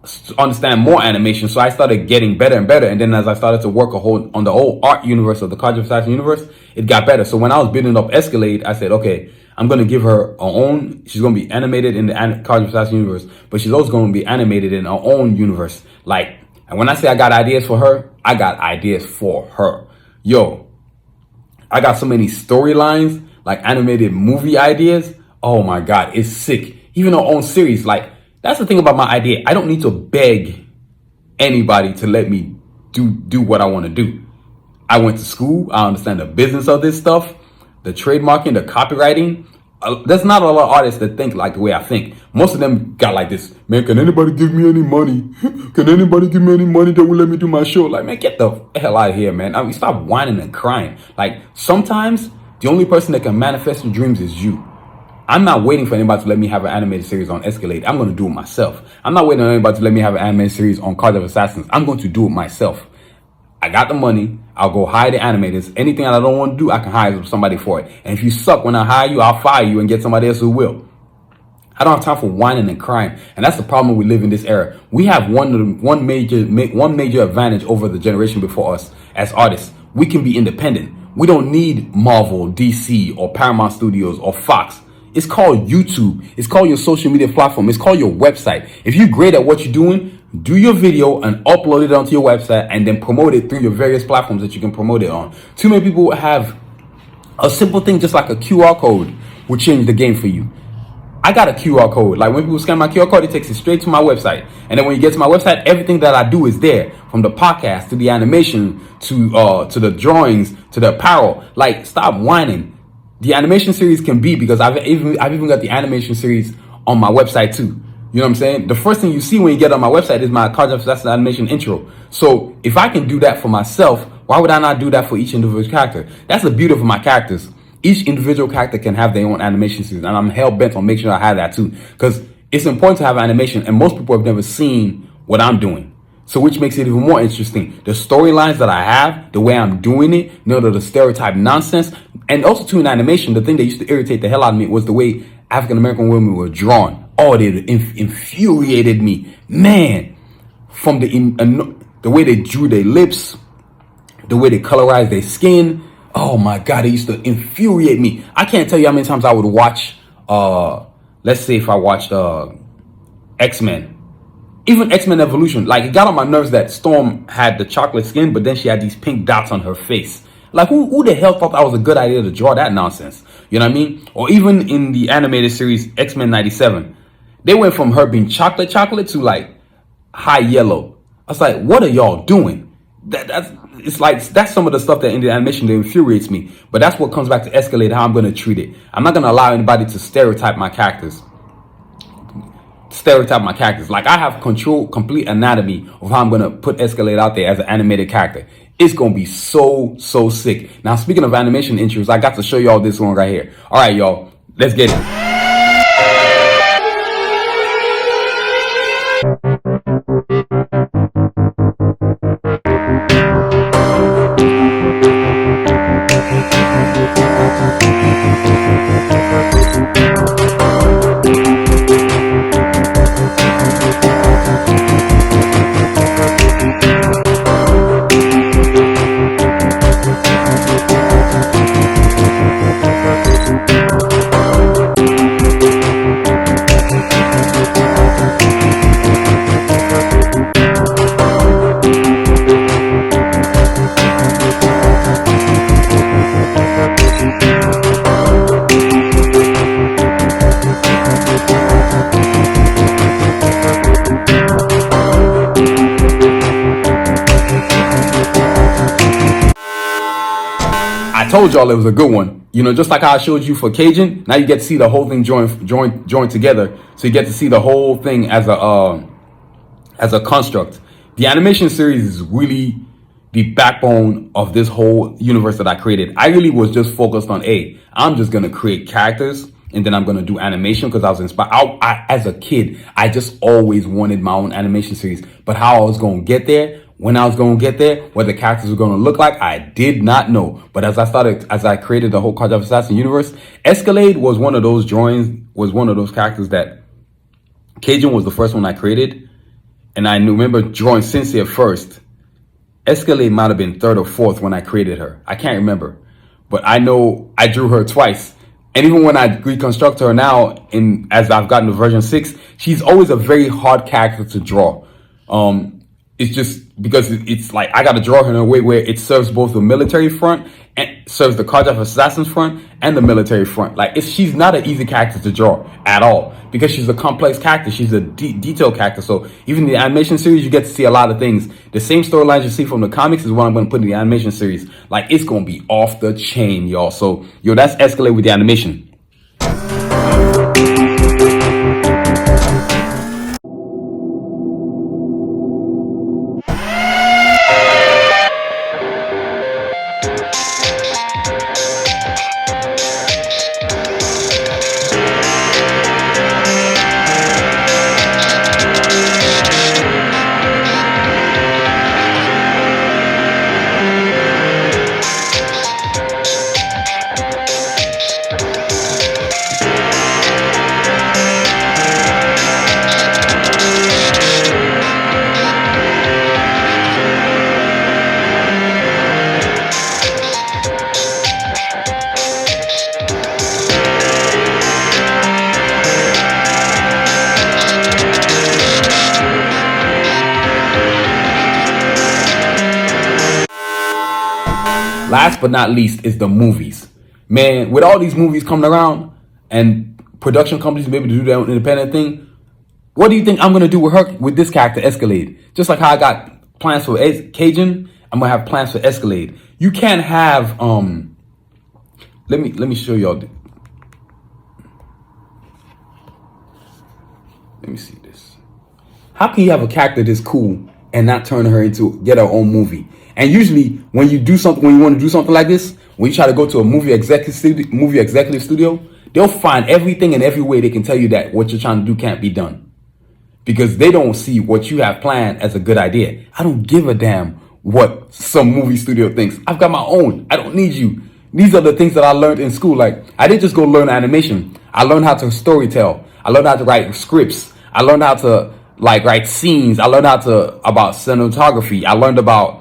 to understand more animation. So I started getting better and better. And then as I started to work on the whole art universe of the Karjakz Vs Assassins universe, it got better. So when I was building up Escalade, I said, okay, I'm going to give her her own, she's going to be animated in the Karjakz Vs Assassins universe, but she's also going to be animated in her own universe. And when I say I got ideas for her, I got ideas for her. Yo, I got so many storylines, like animated movie ideas. Oh my God, it's sick. Even her own series. That's the thing about my idea. I don't need to beg anybody to let me do what I want to do. I went to school. I understand the business of this stuff, the trademarking, the copywriting. There's not a lot of artists that think like the way I think. Most of them got like this, man, can anybody give me any money? Can anybody give me any money that will let me do my show? Like, man, get the hell out of here, man. I mean, stop whining and crying. Sometimes the only person that can manifest your dreams is you. I'm not waiting for anybody to let me have an animated series on Escalade. I'm going to do it myself. I'm not waiting on anybody to let me have an animated series on Karjakz Vs Assassins. I'm going to do it myself. I got the money. I'll go hire the animators. Anything that I don't want to do, I can hire somebody for it. And if you suck when I hire you, I'll fire you and get somebody else who will. I don't have time for whining and crying. And that's the problem we live in this era. We have one major advantage over the generation before us as artists. We can be independent. We don't need Marvel, DC, or Paramount Studios, or Fox. It's called YouTube. It's called your social media platform. It's called your website. If you're great at what you're doing, do your video and upload it onto your website and then promote it through your various platforms that you can promote it on. Too many people have a simple thing just like a QR code will change the game for you. I got a QR code. Like when people scan my QR code, it takes it straight to my website. And then when you get to my website, everything that I do is there. From the podcast to the animation to the drawings to the apparel. Stop whining. The animation series can be, because I've even got the animation series on my website too. You know what I'm saying? The first thing you see when you get on my website is my Karjakz Vs Assassins animation intro. So if I can do that for myself, why would I not do that for each individual character? That's the beauty of my characters. Each individual character can have their own animation series, and I'm hell bent on making sure I have that too, because it's important to have animation, and most people have never seen what I'm doing. So which makes it even more interesting. The storylines that I have, the way I'm doing it, the stereotype nonsense, and also too in animation, the thing that used to irritate the hell out of me was the way African American women were drawn. Oh, they infuriated me, man. From the way they drew their lips, the way they colorized their skin. Oh my God, it used to infuriate me. I can't tell you how many times I would watch. Let's say if I watched X-Men. Even X-Men Evolution, it got on my nerves that Storm had the chocolate skin, but then she had these pink dots on her face. Who the hell thought that was a good idea to draw that nonsense? You know what I mean? Or even in the animated series X-Men 97, they went from her being chocolate to high yellow. I was like, what are y'all doing? That's some of the stuff that in the animation that infuriates me. But that's what comes back to Escalade, how I'm going to treat it. I'm not going to allow anybody to stereotype my characters. stereotype my characters. Like I have complete anatomy of how I'm gonna put Escalade out there as an animated character. It's gonna be so sick. Now speaking of animation intros, I got to show y'all this one right here. All right, y'all, let's get it. I told y'all it was a good one. You know, just like how I showed you for Cajun, now you get to see the whole thing joined together. So you get to see the whole thing as a construct. The animation series is really the backbone of this whole universe that I created. I really was just focused on, I'm just going to create characters and then I'm going to do animation because I was inspired. As a kid, I just always wanted my own animation series. But how I was going to get there, when I was going to get there, what the characters were going to look like, I did not know. But as I created the whole Karjakz Vs Assassins universe, Escalade was one of those characters that Cajun was the first one I created. And I remember drawing Sanusi at first. Escalade might have been third or fourth when I created her. I can't remember. But I know I drew her twice. And even when I reconstruct her now, as I've gotten to version 6, she's always a very hard character to draw. It's just because it's like I got to draw her in a way where it serves both the military front and serves the Karjakz Vs Assassins front and the military front. Like she's not an easy character to draw at all because she's a complex character. She's a detailed character. So even in the animation series, you get to see a lot of things. The same storylines you see from the comics is what I'm going to put in the animation series. Like it's going to be off the chain, y'all. So that's Escalade with the animation. Last but not least is the movies. Man, with all these movies coming around and production companies maybe to do their own independent thing, what do you think I'm going to do with this character, Escalade? Just like how I got plans for Cajun, I'm going to have plans for Escalade. You can't have, let me show y'all. Let me see this. How can you have a character this cool and not turn her get her own movie? And usually when you want to do something like this, when you try to go to a movie executive studio, they'll find everything and every way they can tell you that what you're trying to do can't be done. Because they don't see what you have planned as a good idea. I don't give a damn what some movie studio thinks. I've got my own. I don't need you. These are the things that I learned in school. Like, I didn't just go learn animation. I learned how to storytell. I learned how to write scripts. I learned how to write scenes. I learned about cinematography. I learned about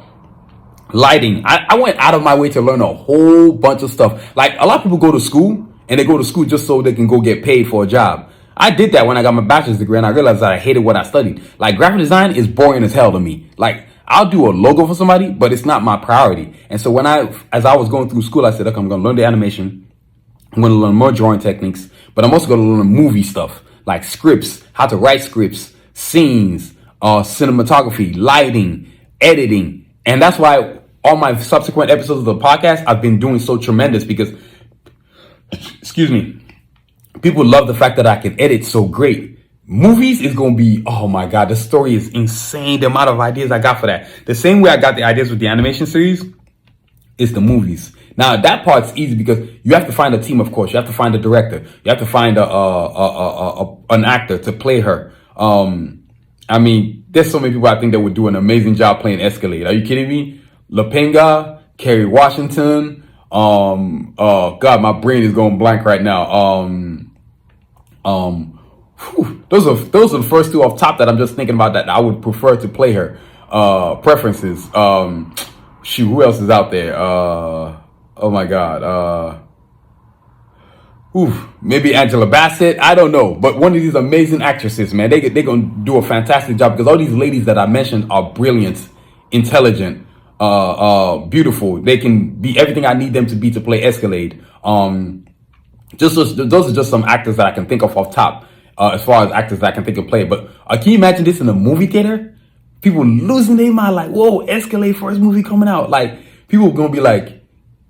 lighting. I went out of my way to learn a whole bunch of stuff. Like, a lot of people go to school and they go to school just so they can go get paid for a job. I did that when I got my bachelor's degree and I realized that I hated what I studied. Like, graphic design is boring as hell to me. Like, I'll do a logo for somebody, but it's not my priority. And so as I was going through school, I said, okay, I'm going to learn the animation. I'm going to learn more drawing techniques, but I'm also going to learn movie stuff like scripts, how to write scripts, scenes, cinematography, lighting, editing. And that's why all my subsequent episodes of the podcast, I've been doing so tremendous because, excuse me, people love the fact that I can edit so great. Movies is going to be, oh my God, the story is insane. The amount of ideas I got for that. The same way I got the ideas with the animation series is the movies. Now, that part's easy because you have to find a team, of course. You have to find a director. You have to find an actor to play her. I mean, there's so many people I think that would do an amazing job playing Escalade. Are you kidding me? Lupinga, Kerry Washington. Oh God, my brain is going blank right now. Those are the first two off top that I'm just thinking about that I would prefer to play her. Preferences. Shoot, who else is out there? Oh my God. Maybe Angela Bassett. I don't know, but one of these amazing actresses, man, they're gonna do a fantastic job because all these ladies that I mentioned are brilliant, intelligent, beautiful. They can be everything I need them to be to play Escalade. Those are just some actors that I can think of off top, as far as actors that I can think of play. But can you imagine this in a movie theater? People losing their mind, like, whoa, Escalade first movie coming out. Like, people are gonna be like,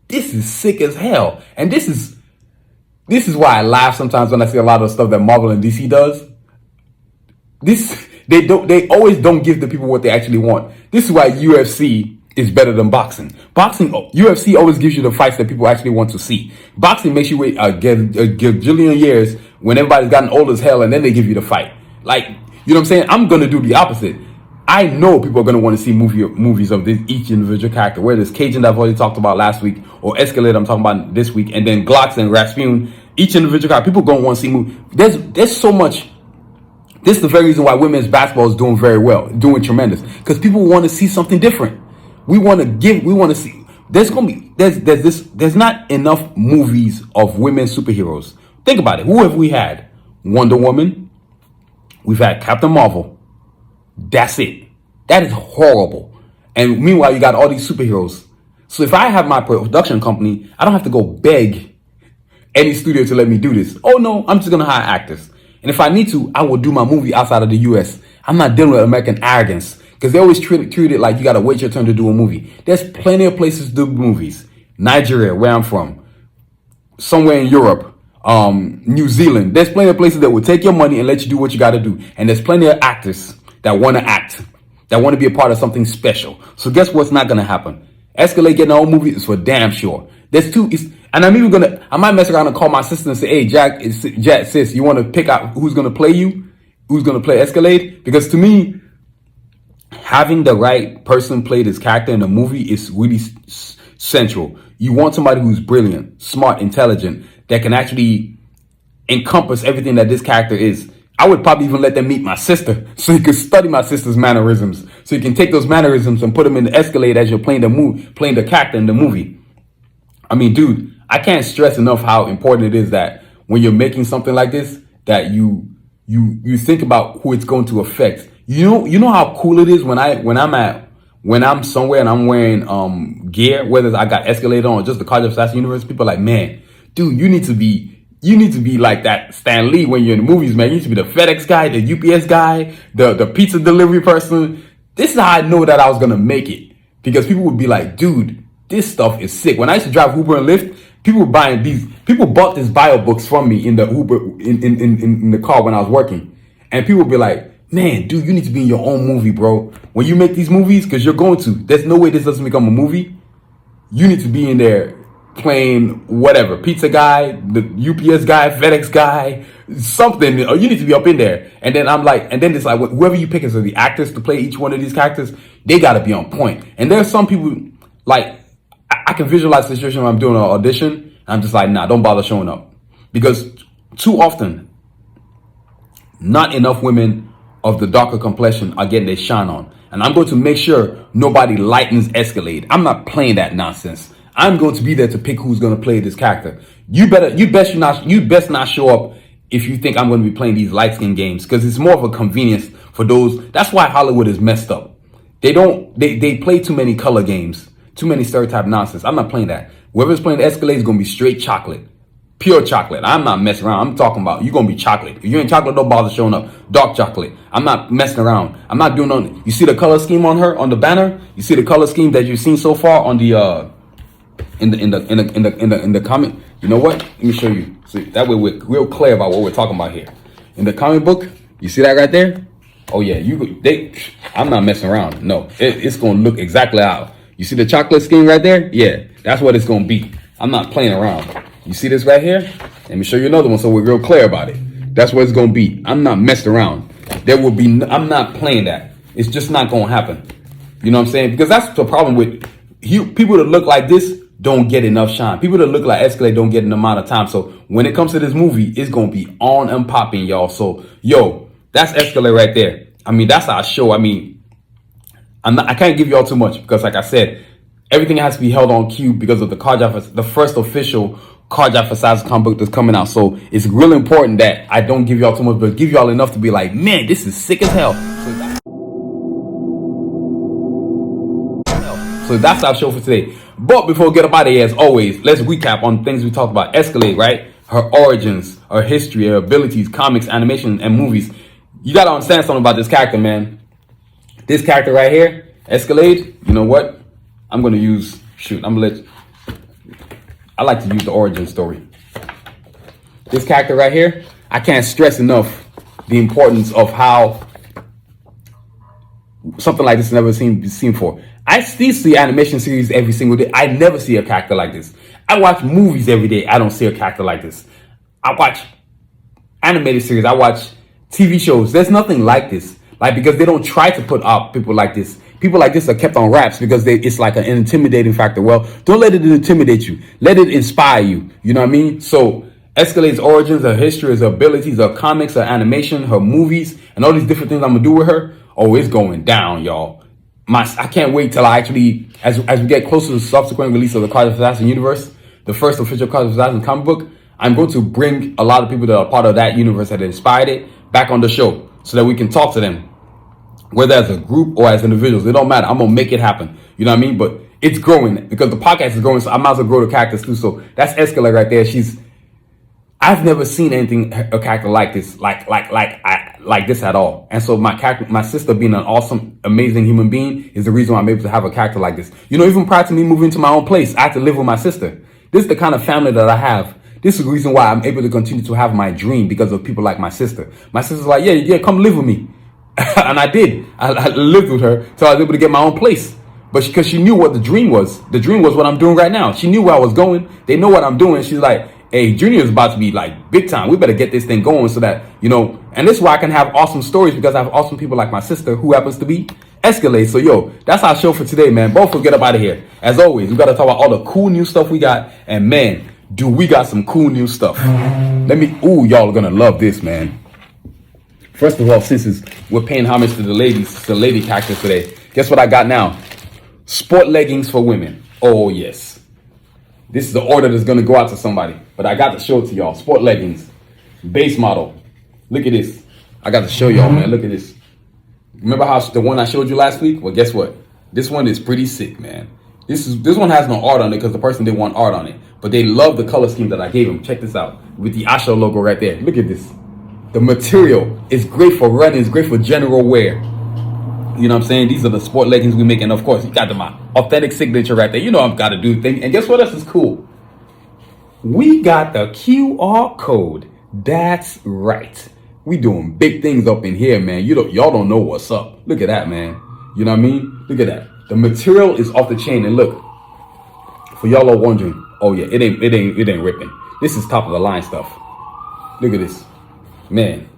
this is sick as hell. And this is why I laugh sometimes when I see a lot of stuff that Marvel and DC does. They always don't give the people what they actually want. This is why UFC is better than boxing. UFC always gives you the fights that people actually want to see. Boxing makes you wait a gajillion years when everybody's gotten old as hell and then they give you the fight. Like, you know what I'm saying? I'm going to do the opposite. I know people are going to want to see movies of each individual character, whether it's Cajun that I've already talked about last week, or Escalade I'm talking about this week, and then Glocks and Rasputin, each individual character. People are going to want to see movies. There's so much. This is the very reason why women's basketball is doing very well, doing tremendous, because people want to see something different. We want to see. There's not enough movies of women superheroes. Think about it. Who have we had? Wonder Woman. We've had Captain Marvel. That's it. That is horrible. And meanwhile, you got all these superheroes. So if I have my production company, I don't have to go beg any studio to let me do this. Oh no, I'm just going to hire actors. And if I need to, I will do my movie outside of the US. I'm not dealing with American arrogance, because they always treat it like you got to wait your turn to do a movie. There's plenty of places to do movies. Nigeria, where I'm from, somewhere in Europe, New Zealand. There's plenty of places that will take your money and let you do what you got to do. And there's plenty of actors that want to act, that want to be a part of something special. So guess what's not going to happen? Escalade getting our own movie is for damn sure. There's two, and I might mess around and call my sister and say, hey, Jack, sis, you want to pick out who's going to play you? Who's going to play Escalade? Because to me, having the right person play this character in a movie is really central. You want somebody who's brilliant, smart, intelligent, that can actually encompass everything that this character is. I would probably even let them meet my sister so you can study my sister's mannerisms. So you can take those mannerisms and put them in the Escalade as you're playing the character in the movie. I mean, dude, I can't stress enough how important it is that when you're making something like this, that you think about who it's going to affect. You know how cool it is when I'm somewhere and I'm wearing gear, whether I got Escalade on or just the Karjakz Vs Assassins universe. People are like, man, dude, you need to be like that Stan Lee when you're in the movies, man. You need to be the FedEx guy, the UPS guy, the pizza delivery person. This is how I know that I was gonna make it, because people would be like, dude, this stuff is sick. When I used to drive Uber and Lyft, people bought these bio books from me in the Uber in the car when I was working, and people would be like, man, dude, you need to be in your own movie, bro. When you make these movies, because you're going to, there's no way this doesn't become a movie. You need to be in there playing whatever, pizza guy, the UPS guy, FedEx guy, something, or you need to be up in there. And then it's like, whoever you pick as the actors to play each one of these characters, they got to be on point. And there's some people, like, I can visualize the situation when I'm doing an audition, and I'm just like, nah, don't bother showing up. Because too often, not enough women of the darker complexion are getting their shine on. And I'm going to make sure nobody lightens Escalade. I'm not playing that nonsense. I'm going to be there to pick who's going to play this character. You best not show up if you think I'm going to be playing these light skin games, because it's more of a convenience for those. That's why Hollywood is messed up. They play too many color games, too many stereotype nonsense. I'm not playing that. Whoever's playing the Escalade is going to be straight chocolate, pure chocolate. I'm not messing around. I'm talking about you're going to be chocolate. If you ain't chocolate, don't bother showing up. Dark chocolate. I'm not messing around. I'm not doing nothing. You see the color scheme on her on the banner? You see the color scheme that you've seen so far on the in the comment. You know what? Let me show you. So that way we're real clear about what we're talking about here. In the comic book, You see that right there? Oh yeah, I'm not messing around. No, it's gonna look exactly how. You see the chocolate skin right there? Yeah, that's what it's gonna be. I'm not playing around. You see this right here? Let me show you another one so we're real clear about it. That's what it's gonna be. I'm not messing around. I'm not playing that. It's just not gonna happen. You know what I'm saying? Because that's the problem with people that look like this don't get enough shine. People that look like Escalade don't get an amount of time. So when it comes to this movie, it's gonna be on and popping, y'all. So yo, that's Escalade right there. I mean, that's our show. I mean, I can't give y'all too much because, like I said, everything has to be held on cue because of the first official Karjakz Vs Assassins comic book that's coming out. So it's real important that I don't give y'all too much, but give y'all enough to be like, man, this is sick as hell. So that's our show for today. But before we get up out of here, as always, let's recap on things we talked about. Escalade, right? Her origins, her history, her abilities, comics, animation, and movies. You gotta understand something about this character, man. This character right here, Escalade, you know what? I'm gonna use, I like to use the origin story. This character right here, I can't stress enough the importance of how something like this never seen before. I still see animation series every single day. I never see a character like this. I watch movies every day. I don't see a character like this. I watch animated series. I watch TV shows. There's nothing like this. Like, because they don't try to put up people like this. People like this are kept on wraps because it's like an intimidating factor. Well, don't let it intimidate you. Let it inspire you. You know what I mean? So Escalade's origins, her history, her abilities, her comics, her animation, her movies, and all these different things I'm gonna do with her. Oh, it's going down, y'all. I can't wait till I actually, as we get closer to the subsequent release of the Karjakz Vs Assassins universe, the first official Karjakz Vs Assassins comic book, I'm going to bring a lot of people that are part of that universe that inspired it back on the show so that we can talk to them, whether as a group or as individuals. It don't matter. I'm going to make it happen. You know what I mean? But it's growing because the podcast is growing, so I might as well grow the characters too. So that's Escalade right there. I've never seen a character like this, like this at all. And so my sister being an awesome, amazing human being is the reason why I'm able to have a character like this. You know, even prior to me moving to my own place, I had to live with my sister. This is the kind of family that I have. This is the reason why I'm able to continue to have my dream, because of people like my sister. My sister's like, yeah, come live with me. And I did. I lived with her till I was able to get my own place. But because she knew what the dream was. The dream was what I'm doing right now. She knew where I was going. They know what I'm doing. She's like, hey, Junior is about to be like big time. We better get this thing going so that, you know, and this is why I can have awesome stories, because I have awesome people like my sister who happens to be Escalade. So, yo, that's our show for today, man. Both will get up out of here. As always, we got to talk about all the cool new stuff we got. And, man, dude, we got some cool new stuff. Y'all are going to love this, man. First of all, since we're paying homage to the ladies, the lady characters today, guess what I got now? Sport leggings for women. Oh, yes. This is the order that's going to go out to somebody. But I got to show it to y'all. Sport leggings. Base model. Look at this. I got to show y'all, man. Look at this. Remember how the one I showed you last week? Well, guess what? This one is pretty sick, man. This one has no art on it because the person didn't want art on it. But they love the color scheme that I gave them. Check this out. With the Asho logo right there. Look at this. The material is great for running. It's great for general wear. You know what I'm saying? These are the sport leggings we make. And of course, you got my authentic signature right there. You know I've got to do things. And guess what else is cool? We got the QR code. That's right. We doing big things up in here, man. Y'all don't know what's up. Look at that, man. You know what I mean? Look at that. The material is off the chain. And look, for y'all are wondering, oh yeah, it ain't ripping. This is top of the line stuff. Look at this. Man,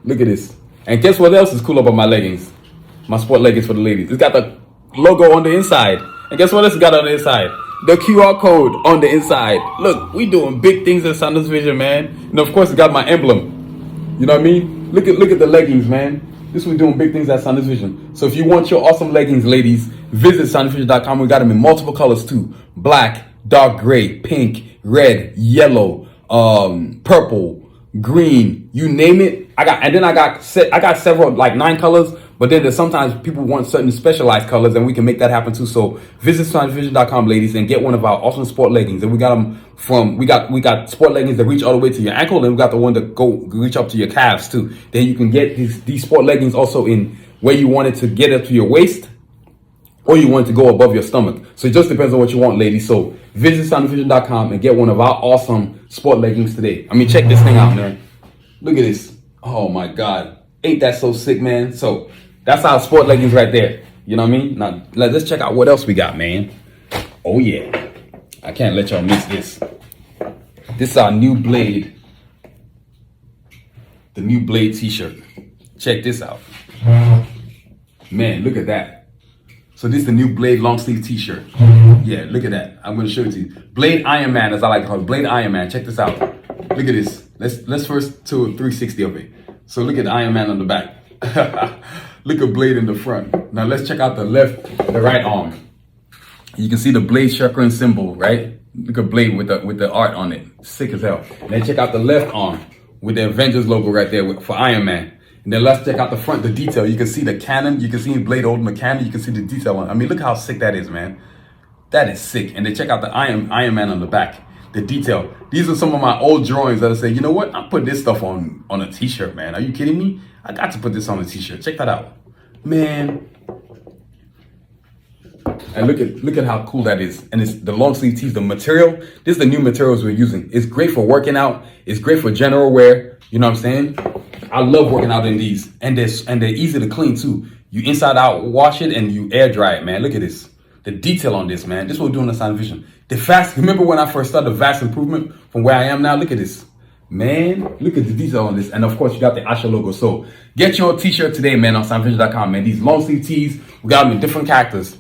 look at this. And guess what else is cool about my leggings? My sport leggings for the ladies. It's got the logo on the inside. And guess what else it got on the inside? The QR code on the inside. Look, we doing big things at Sanusi Vision, man. And of course, it got my emblem. You know what I mean? Look at the leggings, man. This we doing big things at Sanusi Vision. So if you want your awesome leggings, ladies, visit sanusivision.com. We got them in multiple colors too. Black, dark gray, pink, red, yellow, purple, green, you name it. I got several, like 9 colors, but then there's sometimes people want certain specialized colors, and we can make that happen too. So visit sanusivision.com, ladies, and get one of our awesome sport leggings. And we got them we got sport leggings that reach all the way to your ankle, and we got the one that go reach up to your calves too. Then you can get these sport leggings also in where you want it to get up to your waist, or you want it to go above your stomach. So it just depends on what you want, ladies. So visit sanusivision.com and get one of our awesome sport leggings today. I mean, check this thing out, man. Look at this. Oh my God. Ain't that so sick, man? So that's our sport leggings right there. You know what I mean? Now let's check out what else we got, man. Oh yeah, I can't let y'all miss this. This is our new Blade, the new Blade t-shirt. Check this out. Man, look at that. So this is the new Blade long sleeve t-shirt. Yeah, look at that. I'm gonna show it to you. Blade Iron Man, as I like to call it. Blade Iron Man. Check this out. Look at this. Let's first do a 360 of it. So look at the Iron Man on the back. Look at Blade in the front. Now let's check out the right arm. You can see the Blade chakra symbol, right? Look at Blade with the art on it. Sick as hell. And then check out the left arm with the Avengers logo right there for Iron Man. And then let's check out the front, the detail. You can see the cannon. You can see Blade holding the cannon. You can see the detail on it. I mean, look how sick that is, man. That is sick. And then check out the Iron Man on the back. The detail. These are some of my old drawings that I say, you know what? I'm putting this stuff on a t-shirt, man. Are you kidding me? I got to put this on a t-shirt. Check that out. Man. And look at how cool that is. And it's the long sleeve tees, the material. This is the new materials we're using. It's great for working out. It's great for general wear. You know what I'm saying? I love working out in these. And they're easy to clean too. You inside out wash it and you air dry it, man. Look at this. The detail on this, man. This is what we're doing in Sanusi Vision. Remember when I first started, the vast improvement from where I am now? Look at this. Man, look at the detail on this. And of course, you got the Asha logo. So get your t-shirt today, man, on sanusivision.com, man. These long sleeve tees, we got them in different characters.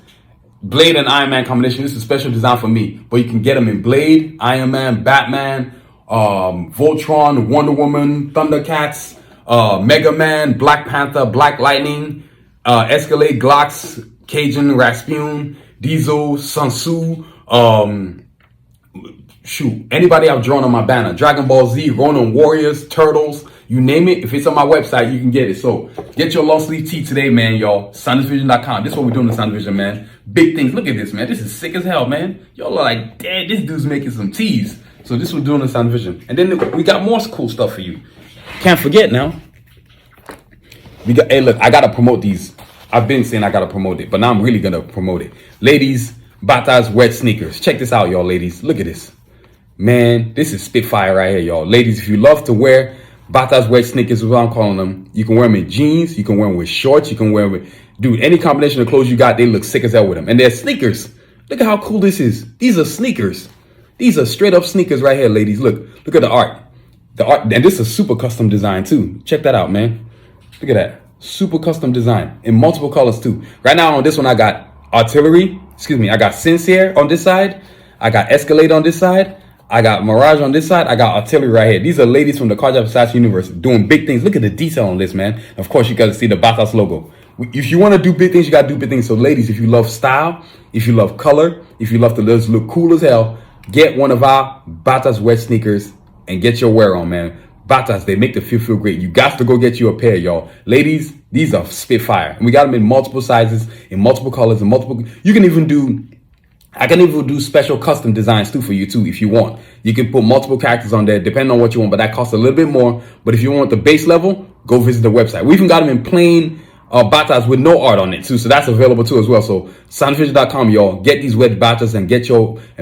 Blade and Iron Man combination. This is a special design for me. But you can get them in Blade, Iron Man, Batman, Voltron, Wonder Woman, Thundercats, Mega Man, Black Panther, Black Lightning, Escalade, Glocks, Cajun, Rasputin, Diesel, Sanusi, anybody I've drawn on my banner. Dragon Ball Z, Ronin Warriors, Turtles, you name it. If it's on my website, you can get it. So get your long sleeve tee today, man, y'all. sanusivision.com. This is what we're doing in Sanusi Vision, man. Big things. Look at this, man. This is sick as hell, man. Y'all are like, damn, this dude's making some tees. So this is what we're doing in Sanusi Vision. And then we got more cool stuff for you. Can't forget now. Hey, look, I got to promote these. I've been saying I got to promote it, but now I'm really going to promote it. Ladies, Bata's wet sneakers. Check this out, y'all, ladies. Look at this. Man, this is Spitfire right here, y'all. Ladies, if you love to wear Bata's wet sneakers, is what I'm calling them. You can wear them in jeans. You can wear them with shorts. You can wear them with, dude, any combination of clothes you got, they look sick as hell with them. And they're sneakers. Look at how cool this is. These are sneakers. These are straight up sneakers right here, ladies. Look at the art. The art, and this is a super custom design too. Check that out, man. Look at that. Super custom design in multiple colors too. Right now on this one, I got artillery. I got Sincere on this side. I got Escalade on this side. I got Mirage on this side. I got artillery right here. These are ladies from the Karjakz Vs Assassins universe doing big things. Look at the detail on this, man. Of course, you got to see the Batas logo. If you want to do big things, you got to do big things. So ladies, if you love style, if you love color, if you love to look cool as hell, get one of our Batas wet sneakers and get your wear on, man. Batas, they make the feel great. You got to go get you a pair, y'all. Ladies, these are Spitfire. And we got them in multiple sizes, in multiple colors, in multiple. I can even do special custom designs too for you too, if you want. You can put multiple characters on there, depending on what you want, but that costs a little bit more. But if you want the base level, go visit the website. We even got them in plain batas with no art on it too, so that's available too as well. So sanusivision.com, y'all. Get these wet batas and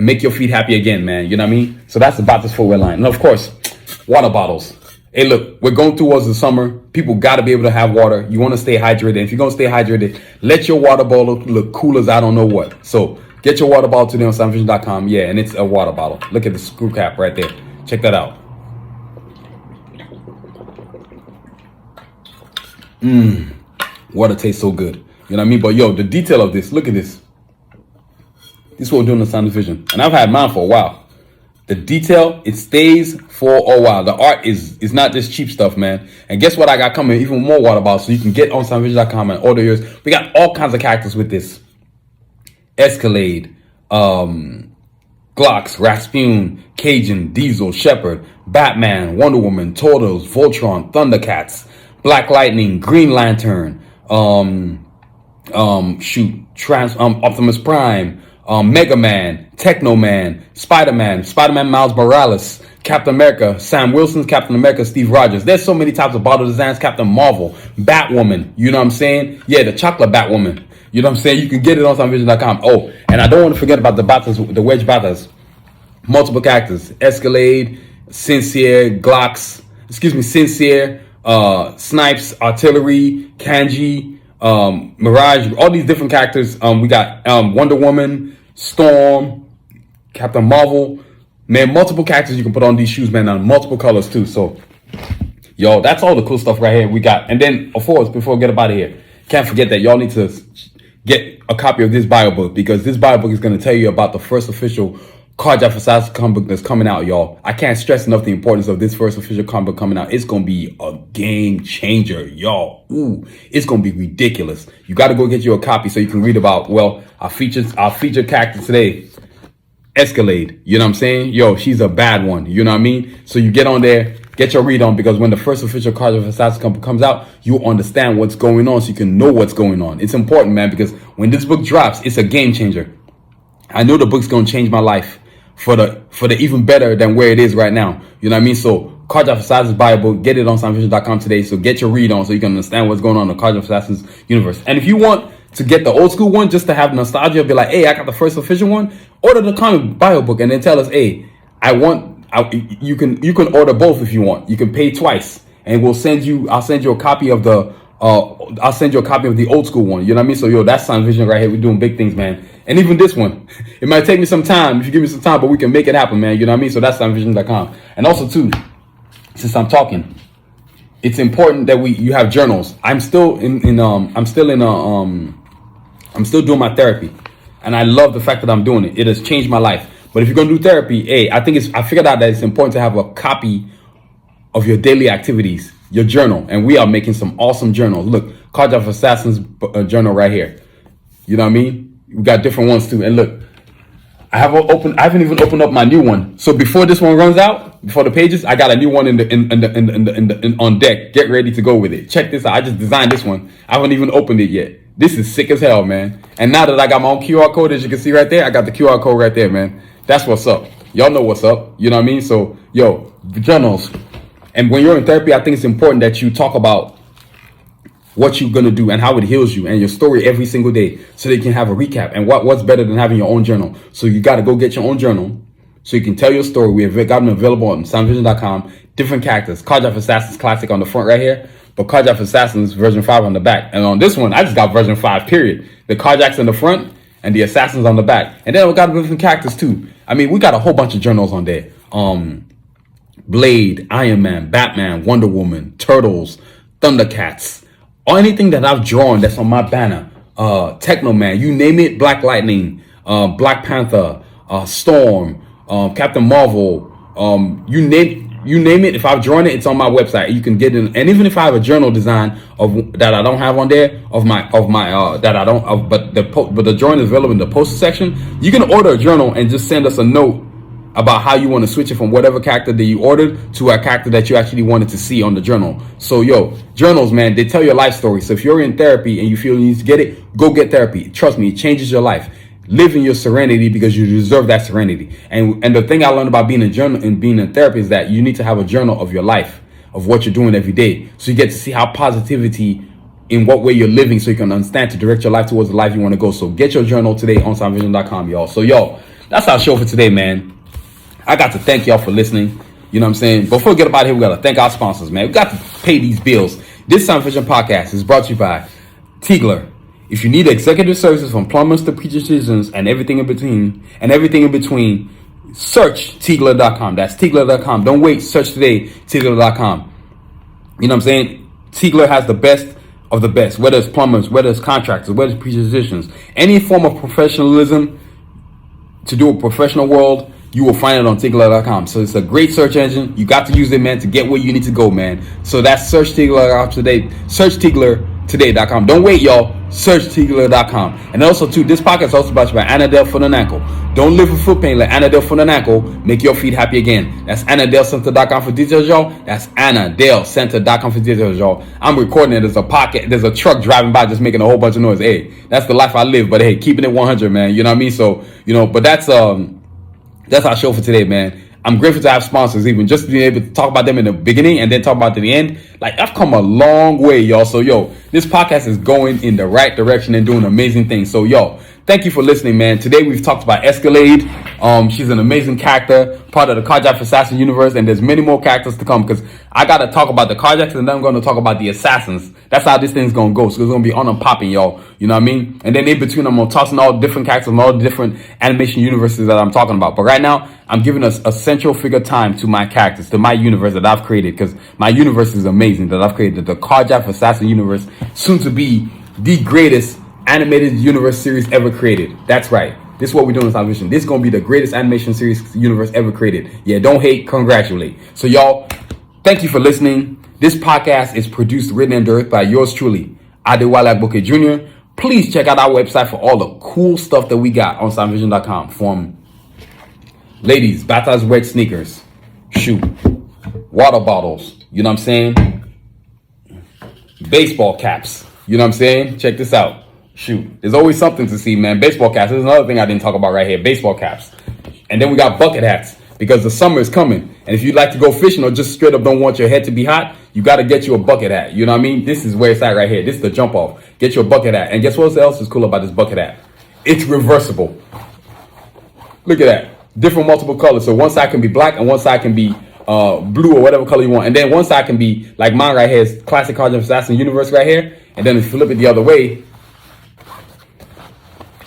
make your feet happy again, man. You know what I mean? So that's the batas footwear line. And of course, water bottles. Hey, look, we're going towards the summer. People got to be able to have water. You want to stay hydrated. And if you're going to stay hydrated, let your water bottle look cool as I don't know what. So get your water bottle today on sanusivision.com. Yeah, and it's a water bottle. Look at the screw cap right there. Check that out. Water tastes so good. You know what I mean? But yo, the detail of this, look at this. This is what we're doing on Sanusi Vision. And I've had mine for a while. The detail, it stays for a while. The art is not just cheap stuff, man. And guess what I got coming? Even more water bottles. So you can get on sanusivision.com and order yours. We got all kinds of characters with this. Escalade, Glocks, Rasputin, Cajun, Diesel, Shepherd, Batman, Wonder Woman, Turtles, Voltron, Thundercats, Black Lightning, Green Lantern, Optimus Prime, Mega Man, Techno Man, Spider-Man, Miles Morales, Captain America, Sam Wilson's Captain America, Steve Rogers. There's so many types of bottle designs. Captain Marvel, Batwoman, you know what I'm saying? Yeah, the chocolate Batwoman. You know what I'm saying? You can get it on sanusivision.com. Oh, and I don't want to forget about the batas, the wedge batas. Multiple characters. Escalade, Sincere, Glocks, Sincere, Snipes, Artillery, Kanji, Mirage, all these different characters. We got Wonder Woman, Storm, Captain Marvel. Man, multiple characters you can put on these shoes, man, on multiple colors too. So, yo, that's all the cool stuff right here we got. And then, of course, before we get up out of here, can't forget that y'all need to get a copy of this bio book, because this bio book is going to tell you about the first official Karjakz Vs Assassins comic book that's coming out, y'all. I can't stress enough the importance of this first official comic book coming out. It's going to be a game changer, y'all. Ooh, it's going to be ridiculous. You got to go get you a copy so you can read about, well, our featured character today, Escalade. You know what I'm saying? Yo, she's a bad one. You know what I mean? So you get on there, get your read on, because when the first official Karjakz Vs Assassins comes out, you understand what's going on so you can know what's going on. It's important, man, because when this book drops, it's a game changer. I know the book's going to change my life for the even better than where it is right now. You know what I mean? So Karjakz Vs Assassins Bible, get it on SoundVision.com today. So get your read on so you can understand what's going on in the Karjakz Vs Assassins universe. And if you want to get the old school one just to have nostalgia, be like, hey, I got the first official one, order the comic bio book and then tell us, hey, you can order both if you want. You can pay twice and I'll send you a copy of the old school one. You know what I mean? So yo, that's SoundVision right here. We're doing big things, man. And even this one, it might take me some time if you give me some time, but we can make it happen, man. You know what I mean? So that's SoundVision.com. And also too, since I'm talking, it's important that you have journals. I'm still doing my therapy, and I love the fact that I'm doing it. It has changed my life. But if you're gonna do therapy, hey, I figured out that it's important to have a copy of your daily activities, your journal, and we are making some awesome journals. Look, Karjakz Vs Assassins journal right here. You know what I mean? We got different ones too. And look, I haven't even opened up my new one. So before this one runs out, before the pages, I got a new one on deck. Get ready to go with it. Check this out. I just designed this one. I haven't even opened it yet. This is sick as hell, man. And now that I got my own QR code, as you can see right there, I got the QR code right there, man. That's what's up. Y'all know what's up. You know what I mean? So, yo, journals. And when you're in therapy, I think it's important that you talk about what you're going to do and how it heals you and your story every single day so they can have a recap. And what's better than having your own journal? So you got to go get your own journal so you can tell your story. We have got them available on SoundVision.com. Different characters. Karjakz Vs Assassins Classic on the front right here, but Karjakz Vs Assassins version 5 on the back. And on this one, I just got version 5, period. The Karjakz in the front and the Assassins on the back. And then we got different characters too. I mean, we got a whole bunch of journals on there. Blade, Iron Man, Batman, Wonder Woman, Turtles, Thundercats, or anything that I've drawn that's on my banner. Techno Man, you name it, Black Lightning, Black Panther, Storm, Captain Marvel, you name it. If I've drawn it, it's on my website. You can get it. And even if I have a journal design that I don't have on there but the drawing is available in the poster section, you can order a journal and just send us a note about how you want to switch it from whatever character that you ordered to a character that you actually wanted to see on the journal. So yo, journals, man, they tell your life story. So if you're in therapy and you feel you need to get it, go get therapy. Trust me, it changes your life. Live in your serenity because you deserve that serenity. And the thing I learned about being a journal and being in therapy is that you need to have a journal of your life, of what you're doing every day. So you get to see how positivity in what way you're living so you can understand to direct your life towards the life you want to go. So get your journal today on SoundVision.com, y'all. So yo, that's our show for today, man. I got to thank y'all for listening. You know what I'm saying? Before we get up out of here, we got to thank our sponsors, man. We got to pay these bills. This SoundVision podcast is brought to you by Tigler. If you need executive services from plumbers to pediatricians and everything in between, search Tigler.com. That's Tigler.com. Don't wait. Search today, Tigler.com. You know what I'm saying? Tigler has the best of the best, whether it's plumbers, whether it's contractors, whether it's pediatricians, any form of professionalism to do a professional world, you will find it on Tigler.com. So it's a great search engine. You got to use it, man, to get where you need to go, man. So that's search Tigler.com today. Search Tigler.com. Don't wait, y'all. Search Tigler.com. And also, too, this podcast is also brought to you by Anadel Foot and Ankle. Don't live with foot pain. Let Anadel Foot and Ankle make your feet happy again. That's AnadelCenter.com for details, y'all. That's AnadelCenter.com for details, y'all. I'm recording it. There's a truck driving by just making a whole bunch of noise. Hey, that's the life I live. But, hey, keeping it 100, man. You know what I mean? So, but that's our show for today, man. I'm grateful to have sponsors, even just being able to talk about them in the beginning and then talk about to the end. Like, I've come a long way, y'all. So, yo, this podcast is going in the right direction and doing amazing things. So, yo, thank you for listening, man. Today we've talked about Escalade. She's an amazing character, part of the Karjakz Vs Assassins universe, and there's many more characters to come because I gotta talk about the Karjakz and then I'm gonna talk about the Assassins. That's how this thing's gonna go. So it's gonna be on and popping, y'all. You know what I mean? And then in between, I'm gonna toss in all the different characters and all the different animation universes that I'm talking about. But right now, I'm giving us a central figure time to my characters, to my universe that I've created, because my universe is amazing that I've created. The Karjakz Vs Assassins universe, soon to be the greatest animated universe series ever created. That's right. This is what we're doing in Science Vision. This is going to be the greatest animation series universe ever created. Yeah, don't hate, congratulate. So y'all, thank you for listening. This podcast is produced, written, and directed by yours truly, Adewale Agboke Jr. Please check out our website for all the cool stuff that we got on ScienceVision.com. From ladies, Bata's wet sneakers, shoot, water bottles, you know what I'm saying? Baseball caps, you know what I'm saying? Check this out. Shoot, there's always something to see, man. Baseball caps. There's another thing I didn't talk about right here. Baseball caps. And then we got bucket hats because the summer is coming. And if you'd like to go fishing or just straight up don't want your head to be hot, you got to get you a bucket hat. You know what I mean? This is where it's at right here. This is the jump off. Get you a bucket hat. And guess what else is cool about this bucket hat? It's reversible. Look at that. Different multiple colors. So one side can be black and one side can be blue or whatever color you want. And then one side can be like mine right here is classic Karjakz Assassin universe right here. And then if you flip it the other way,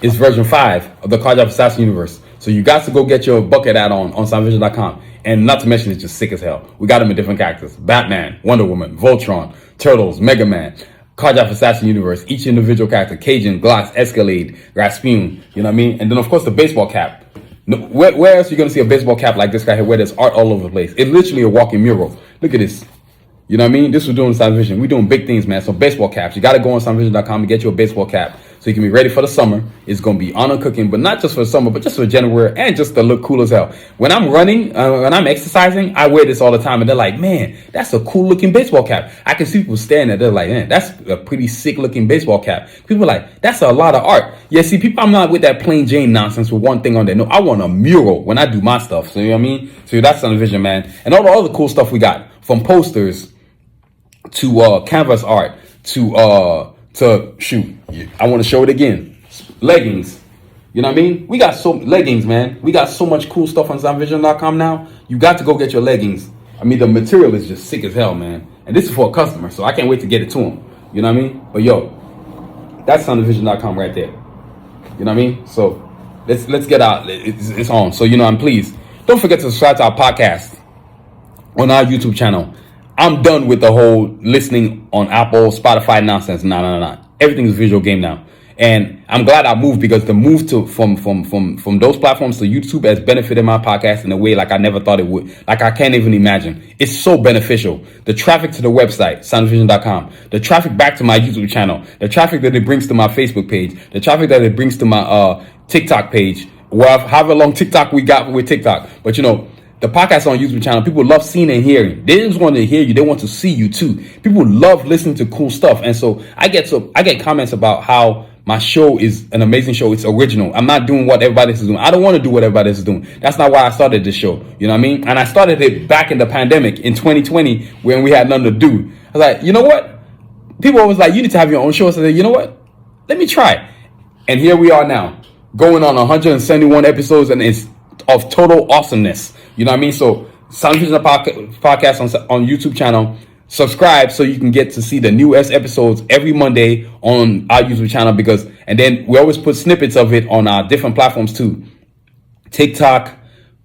it's version 5 of the Karjakz Vs Assassins universe. So you got to go get your bucket hat on ScienceVision.com. And not to mention, it's just sick as hell. We got them in different characters. Batman, Wonder Woman, Voltron, Turtles, Mega Man, Karjakz Vs Assassins universe. Each individual character. Cajun, Glass, Escalade, Rasputin. You know what I mean? And then, of course, the baseball cap. Where else are you going to see a baseball cap like this guy here where there's art all over the place? It's literally a walking mural. Look at this. You know what I mean? This was doing Science Vision. We're doing big things, man. So baseball caps. You got to go on ScienceVision.com and get you a baseball cap so you can be ready for the summer. It's going to be on and cooking, but not just for the summer, but just for January and just to look cool as hell. When I'm running, when I'm exercising, I wear this all the time. And they're like, man, that's a cool looking baseball cap. I can see people staring at it. They're like, man, that's a pretty sick looking baseball cap. People are like, that's a lot of art. Yeah, see, people, I'm not with that plain Jane nonsense with one thing on there. No, I want a mural when I do my stuff. So you know what I mean? So that's Science Vision, man. And all the other cool stuff we got, from posters to canvas art to shoot, I want to show it again, leggings. You know what I mean? We got so leggings, man. We got so much cool stuff on ScienceVision.com now. You got to go get your leggings. I mean, the material is just sick as hell, man. And this is for a customer, so I can't wait to get it to him. You know what I mean? But yo, that's ScienceVision.com right there. You know what I mean? So let's get out. It's on. So you know, and please don't forget to subscribe to our podcast on our YouTube channel. I'm done with the whole listening on Apple, Spotify nonsense. No. Everything's a visual game now. And I'm glad I moved because the move to from those platforms to YouTube has benefited my podcast in a way like I never thought it would. Like I can't even imagine. It's so beneficial. The traffic to the website, ScienceVision.com, the traffic back to my YouTube channel, the traffic that it brings to my Facebook page, the traffic that it brings to my TikTok page, however long TikTok we got with TikTok. But you know, the podcast on YouTube channel, people love seeing and hearing. They just want to hear you. They want to see you too. People love listening to cool stuff. And so I get comments about how my show is an amazing show. It's original. I'm not doing what everybody else is doing. I don't want to do what everybody else is doing. That's not why I started this show. You know what I mean? And I started it back in the pandemic in 2020 when we had nothing to do. I was like, you know what? People always like, you need to have your own show. So I said, you know what? Let me try. And here we are now, going on 171 episodes, and it's of total awesomeness. You know what I mean? So Science Vision podcast on YouTube channel. Subscribe so you can get to see the newest episodes every Monday on our YouTube channel, and then we always put snippets of it on our different platforms too. TikTok,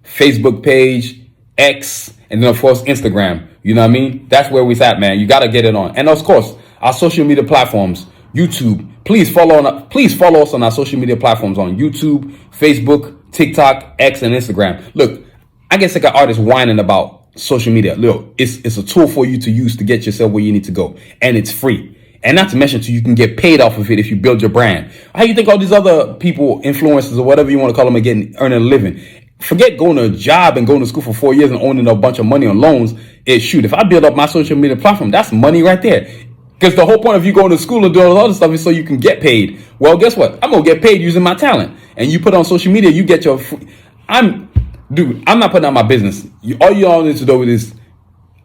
Facebook page, X, and then of course Instagram. You know what I mean? That's where we're at, man. You got to get it on. And of course, our social media platforms, YouTube. Please follow us on our social media platforms on YouTube, Facebook, TikTok, X, and Instagram. Look, I get sick of artists whining about social media. Look, it's a tool for you to use to get yourself where you need to go, and it's free. And not to mention, you can get paid off of it if you build your brand. How you think all these other people, influencers or whatever you want to call them, are earning a living? Forget going to a job and going to school for 4 years and owning a bunch of money on loans. If I build up my social media platform, that's money right there. Because the whole point of you going to school and doing all this other stuff is so you can get paid. Well, guess what? I'm going to get paid using my talent. And you put on social media, you get your... dude, I'm not putting out my business. All you all need to know is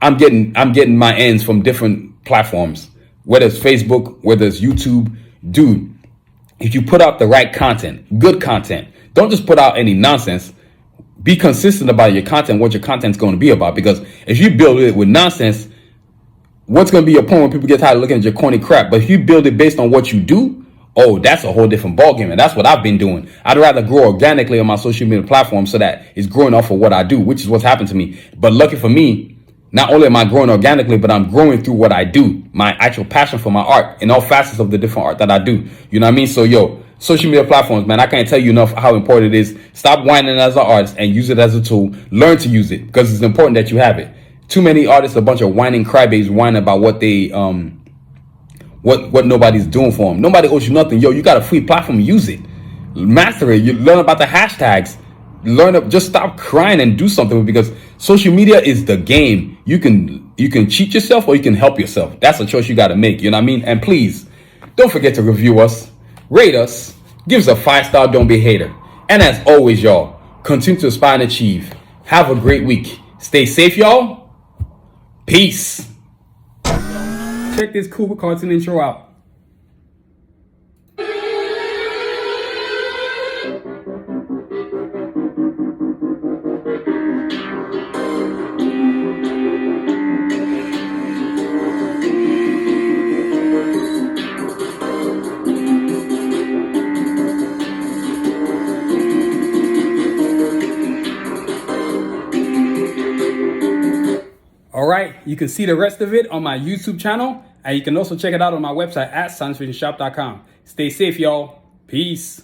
I'm getting my ends from different platforms, whether it's Facebook, whether it's YouTube. Dude, if you put out the right content, good content, don't just put out any nonsense. Be consistent about your content, what your content's going to be about. Because if you build it with nonsense, what's going to be your point when people get tired of looking at your corny crap? But if you build it based on what you do, oh, that's a whole different ballgame. And that's what I've been doing. I'd rather grow organically on my social media platform so that it's growing off of what I do, which is what's happened to me. But lucky for me, not only am I growing organically, but I'm growing through what I do, my actual passion for my art in all facets of the different art that I do. You know what I mean? So, yo, social media platforms, man, I can't tell you enough how important it is. Stop whining as an artist and use it as a tool. Learn to use it because it's important that you have it. Too many artists, a bunch of whining crybabies, whining about what they, what nobody's doing for them. Nobody owes you nothing. Yo, you got a free platform, use it. Master it. You learn about the hashtags. Just stop crying and do something, because social media is the game. You can cheat yourself or you can help yourself. That's a choice you got to make. You know what I mean? And please don't forget to review us, rate us, give us a 5-star, don't be a hater. And as always, y'all, continue to aspire and achieve. Have a great week. Stay safe, y'all. Peace. Check this cool cartoon intro out. All right, you can see the rest of it on my YouTube channel, and you can also check it out on my website at sanusi.shop.com. Stay safe, y'all. Peace.